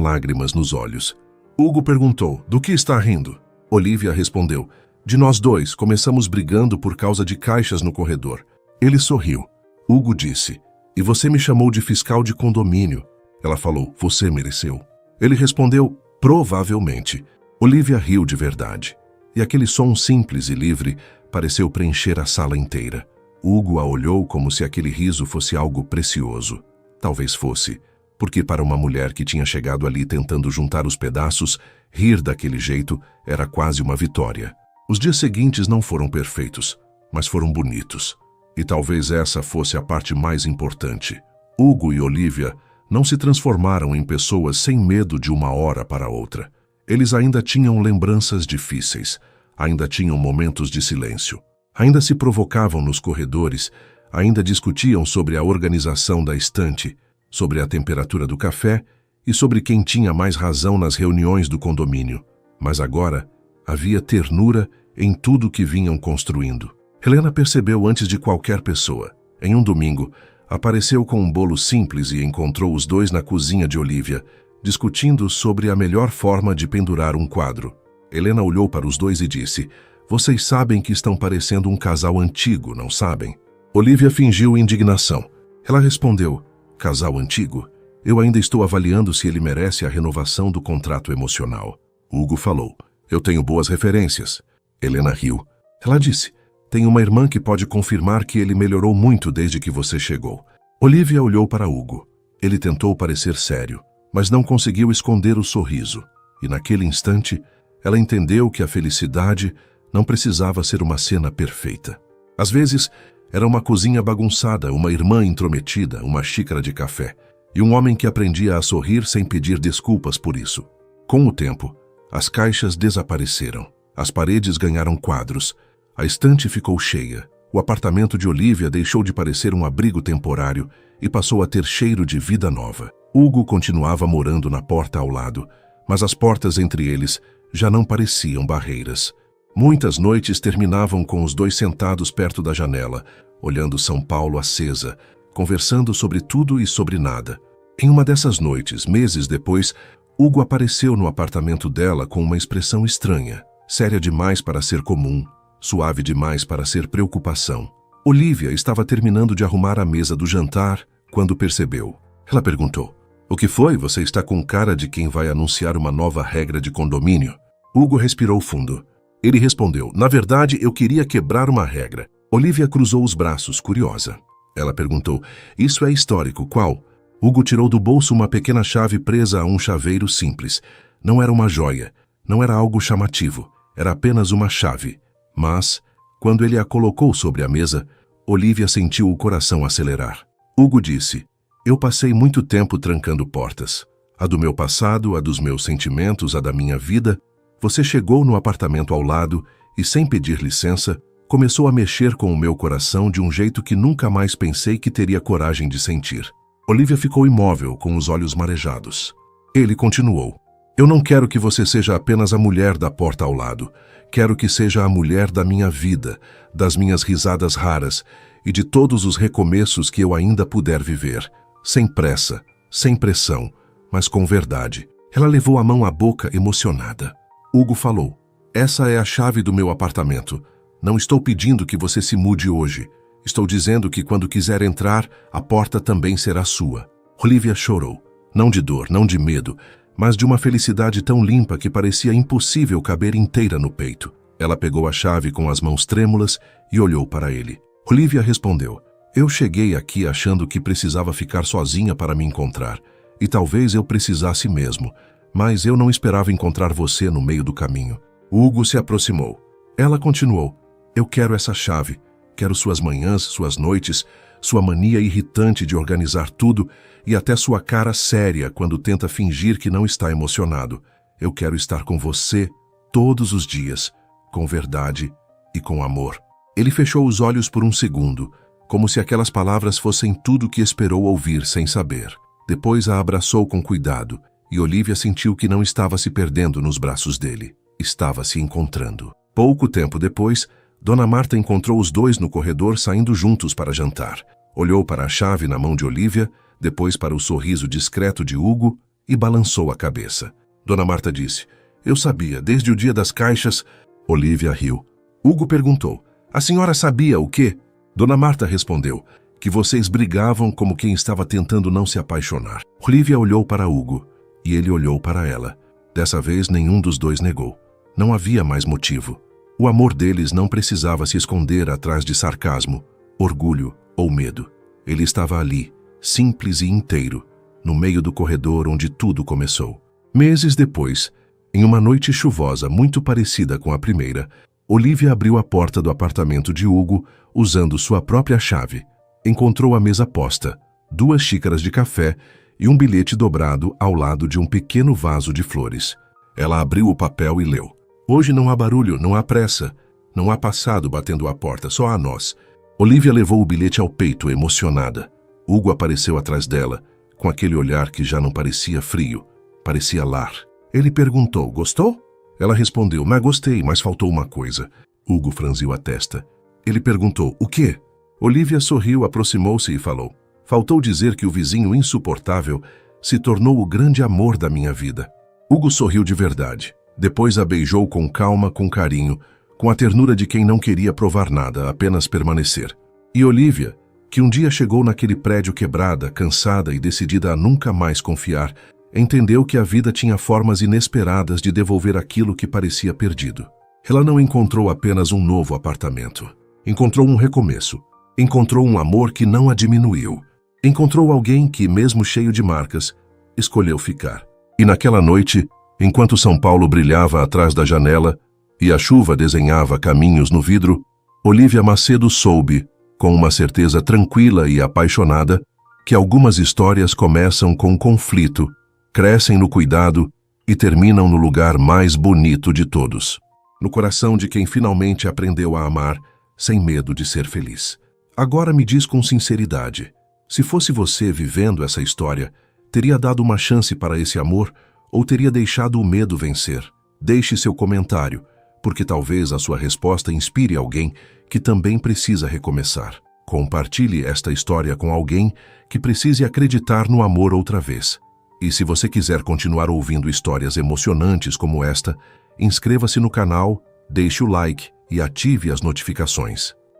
lágrimas nos olhos. Hugo perguntou: "Do que está rindo?" Olivia respondeu: "De nós dois, começamos brigando por causa de caixas no corredor." Ele sorriu. Hugo disse: "E você me chamou de fiscal de condomínio." Ela falou: "Você mereceu." Ele respondeu: "Provavelmente." Olivia riu de verdade. E aquele som simples e livre pareceu preencher a sala inteira. Hugo a olhou como se aquele riso fosse algo precioso. Talvez fosse, porque para uma mulher que tinha chegado ali tentando juntar os pedaços, rir daquele jeito era quase uma vitória. Os dias seguintes não foram perfeitos, mas foram bonitos. E talvez essa fosse a parte mais importante. Hugo e Olivia não se transformaram em pessoas sem medo de uma hora para outra. Eles ainda tinham lembranças difíceis, ainda tinham momentos de silêncio. Ainda se provocavam nos corredores, ainda discutiam sobre a organização da estante, sobre a temperatura do café e sobre quem tinha mais razão nas reuniões do condomínio. Mas agora havia ternura em tudo que vinham construindo. Helena percebeu antes de qualquer pessoa. Em um domingo, apareceu com um bolo simples e encontrou os dois na cozinha de Olivia, discutindo sobre a melhor forma de pendurar um quadro. Helena olhou para os dois e disse: "Vocês sabem que estão parecendo um casal antigo, não sabem?" Olivia fingiu indignação. Ela respondeu: "Casal antigo? Eu ainda estou avaliando se ele merece a renovação do contrato emocional." Hugo falou: "Eu tenho boas referências." Helena riu. Ela disse: "Tenho uma irmã que pode confirmar que ele melhorou muito desde que você chegou." Olivia olhou para Hugo. Ele tentou parecer sério, mas não conseguiu esconder o sorriso. E naquele instante, ela entendeu que a felicidade não precisava ser uma cena perfeita. Às vezes, era uma cozinha bagunçada, uma irmã intrometida, uma xícara de café, e um homem que aprendia a sorrir sem pedir desculpas por isso. Com o tempo, as caixas desapareceram, as paredes ganharam quadros, a estante ficou cheia, o apartamento de Olivia deixou de parecer um abrigo temporário e passou a ter cheiro de vida nova. Hugo continuava morando na porta ao lado, mas as portas entre eles já não pareciam barreiras. Muitas noites terminavam com os dois sentados perto da janela, olhando São Paulo acesa, conversando sobre tudo e sobre nada. Em uma dessas noites, meses depois, Hugo apareceu no apartamento dela com uma expressão estranha, séria demais para ser comum, suave demais para ser preocupação. Olivia estava terminando de arrumar a mesa do jantar quando percebeu. Ela perguntou: "O que foi? Você está com cara de quem vai anunciar uma nova regra de condomínio?" Hugo respirou fundo. Ele respondeu: "Na verdade, eu queria quebrar uma regra." Olivia cruzou os braços, curiosa. Ela perguntou: "Isso é histórico, qual?" Hugo tirou do bolso uma pequena chave presa a um chaveiro simples. Não era uma joia, não era algo chamativo, era apenas uma chave. Mas, quando ele a colocou sobre a mesa, Olivia sentiu o coração acelerar. Hugo disse: "Eu passei muito tempo trancando portas. A do meu passado, a dos meus sentimentos, a da minha vida. Você chegou no apartamento ao lado e, sem pedir licença, começou a mexer com o meu coração de um jeito que nunca mais pensei que teria coragem de sentir." Olivia ficou imóvel, com os olhos marejados. Ele continuou: "Eu não quero que você seja apenas a mulher da porta ao lado. Quero que seja a mulher da minha vida, das minhas risadas raras e de todos os recomeços que eu ainda puder viver. Sem pressa, sem pressão, mas com verdade." Ela levou a mão à boca, emocionada. Hugo falou: "Essa é a chave do meu apartamento. Não estou pedindo que você se mude hoje. Estou dizendo que quando quiser entrar, a porta também será sua." Olivia chorou. Não de dor, não de medo, mas de uma felicidade tão limpa que parecia impossível caber inteira no peito. Ela pegou a chave com as mãos trêmulas e olhou para ele. Olivia respondeu: "Eu cheguei aqui achando que precisava ficar sozinha para me encontrar. E talvez eu precisasse mesmo, mas eu não esperava encontrar você no meio do caminho." Hugo se aproximou. Ela continuou: "Eu quero essa chave. Quero suas manhãs, suas noites, sua mania irritante de organizar tudo e até sua cara séria quando tenta fingir que não está emocionado. Eu quero estar com você todos os dias, com verdade e com amor." Ele fechou os olhos por um segundo, como se aquelas palavras fossem tudo o que esperou ouvir sem saber. Depois a abraçou com cuidado e Olivia sentiu que não estava se perdendo nos braços dele. Estava se encontrando. Pouco tempo depois, Dona Marta encontrou os dois no corredor saindo juntos para jantar. Olhou para a chave na mão de Olivia, depois para o sorriso discreto de Hugo e balançou a cabeça. Dona Marta disse: "Eu sabia, desde o dia das caixas." Olivia riu. Hugo perguntou: "A senhora sabia o quê?" Dona Marta respondeu: "Que vocês brigavam como quem estava tentando não se apaixonar." Olivia olhou para Hugo e ele olhou para ela. Dessa vez nenhum dos dois negou. Não havia mais motivo. O amor deles não precisava se esconder atrás de sarcasmo, orgulho ou medo. Ele estava ali, simples e inteiro, no meio do corredor onde tudo começou. Meses depois, em uma noite chuvosa muito parecida com a primeira, Olivia abriu a porta do apartamento de Hugo usando sua própria chave. Encontrou a mesa posta, 2 xícaras de café e um bilhete dobrado ao lado de um pequeno vaso de flores. Ela abriu o papel e leu: "Hoje não há barulho, não há pressa. Não há passado batendo a porta, só há nós." Olivia levou o bilhete ao peito, emocionada. Hugo apareceu atrás dela, com aquele olhar que já não parecia frio, parecia lar. Ele perguntou: "Gostou?" Ela respondeu: "Mas gostei, mas faltou uma coisa." Hugo franziu a testa. Ele perguntou: "O quê?" Olivia sorriu, aproximou-se e falou: "Faltou dizer que o vizinho insuportável se tornou o grande amor da minha vida." Hugo sorriu de verdade. Depois a beijou com calma, com carinho, com a ternura de quem não queria provar nada, apenas permanecer. E Olivia, que um dia chegou naquele prédio quebrada, cansada e decidida a nunca mais confiar, entendeu que a vida tinha formas inesperadas de devolver aquilo que parecia perdido. Ela não encontrou apenas um novo apartamento. Encontrou um recomeço. Encontrou um amor que não a diminuiu. Encontrou alguém que, mesmo cheio de marcas, escolheu ficar. E naquela noite, enquanto São Paulo brilhava atrás da janela e a chuva desenhava caminhos no vidro, Olivia Macedo soube, com uma certeza tranquila e apaixonada, que algumas histórias começam com conflito, crescem no cuidado e terminam no lugar mais bonito de todos, no coração de quem finalmente aprendeu a amar sem medo de ser feliz. Agora me diz com sinceridade, se fosse você vivendo essa história, teria dado uma chance para esse amor ou teria deixado o medo vencer? Deixe seu comentário, porque talvez a sua resposta inspire alguém que também precisa recomeçar. Compartilhe esta história com alguém que precise acreditar no amor outra vez. E se você quiser continuar ouvindo histórias emocionantes como esta, inscreva-se no canal, deixe o like e ative as notificações.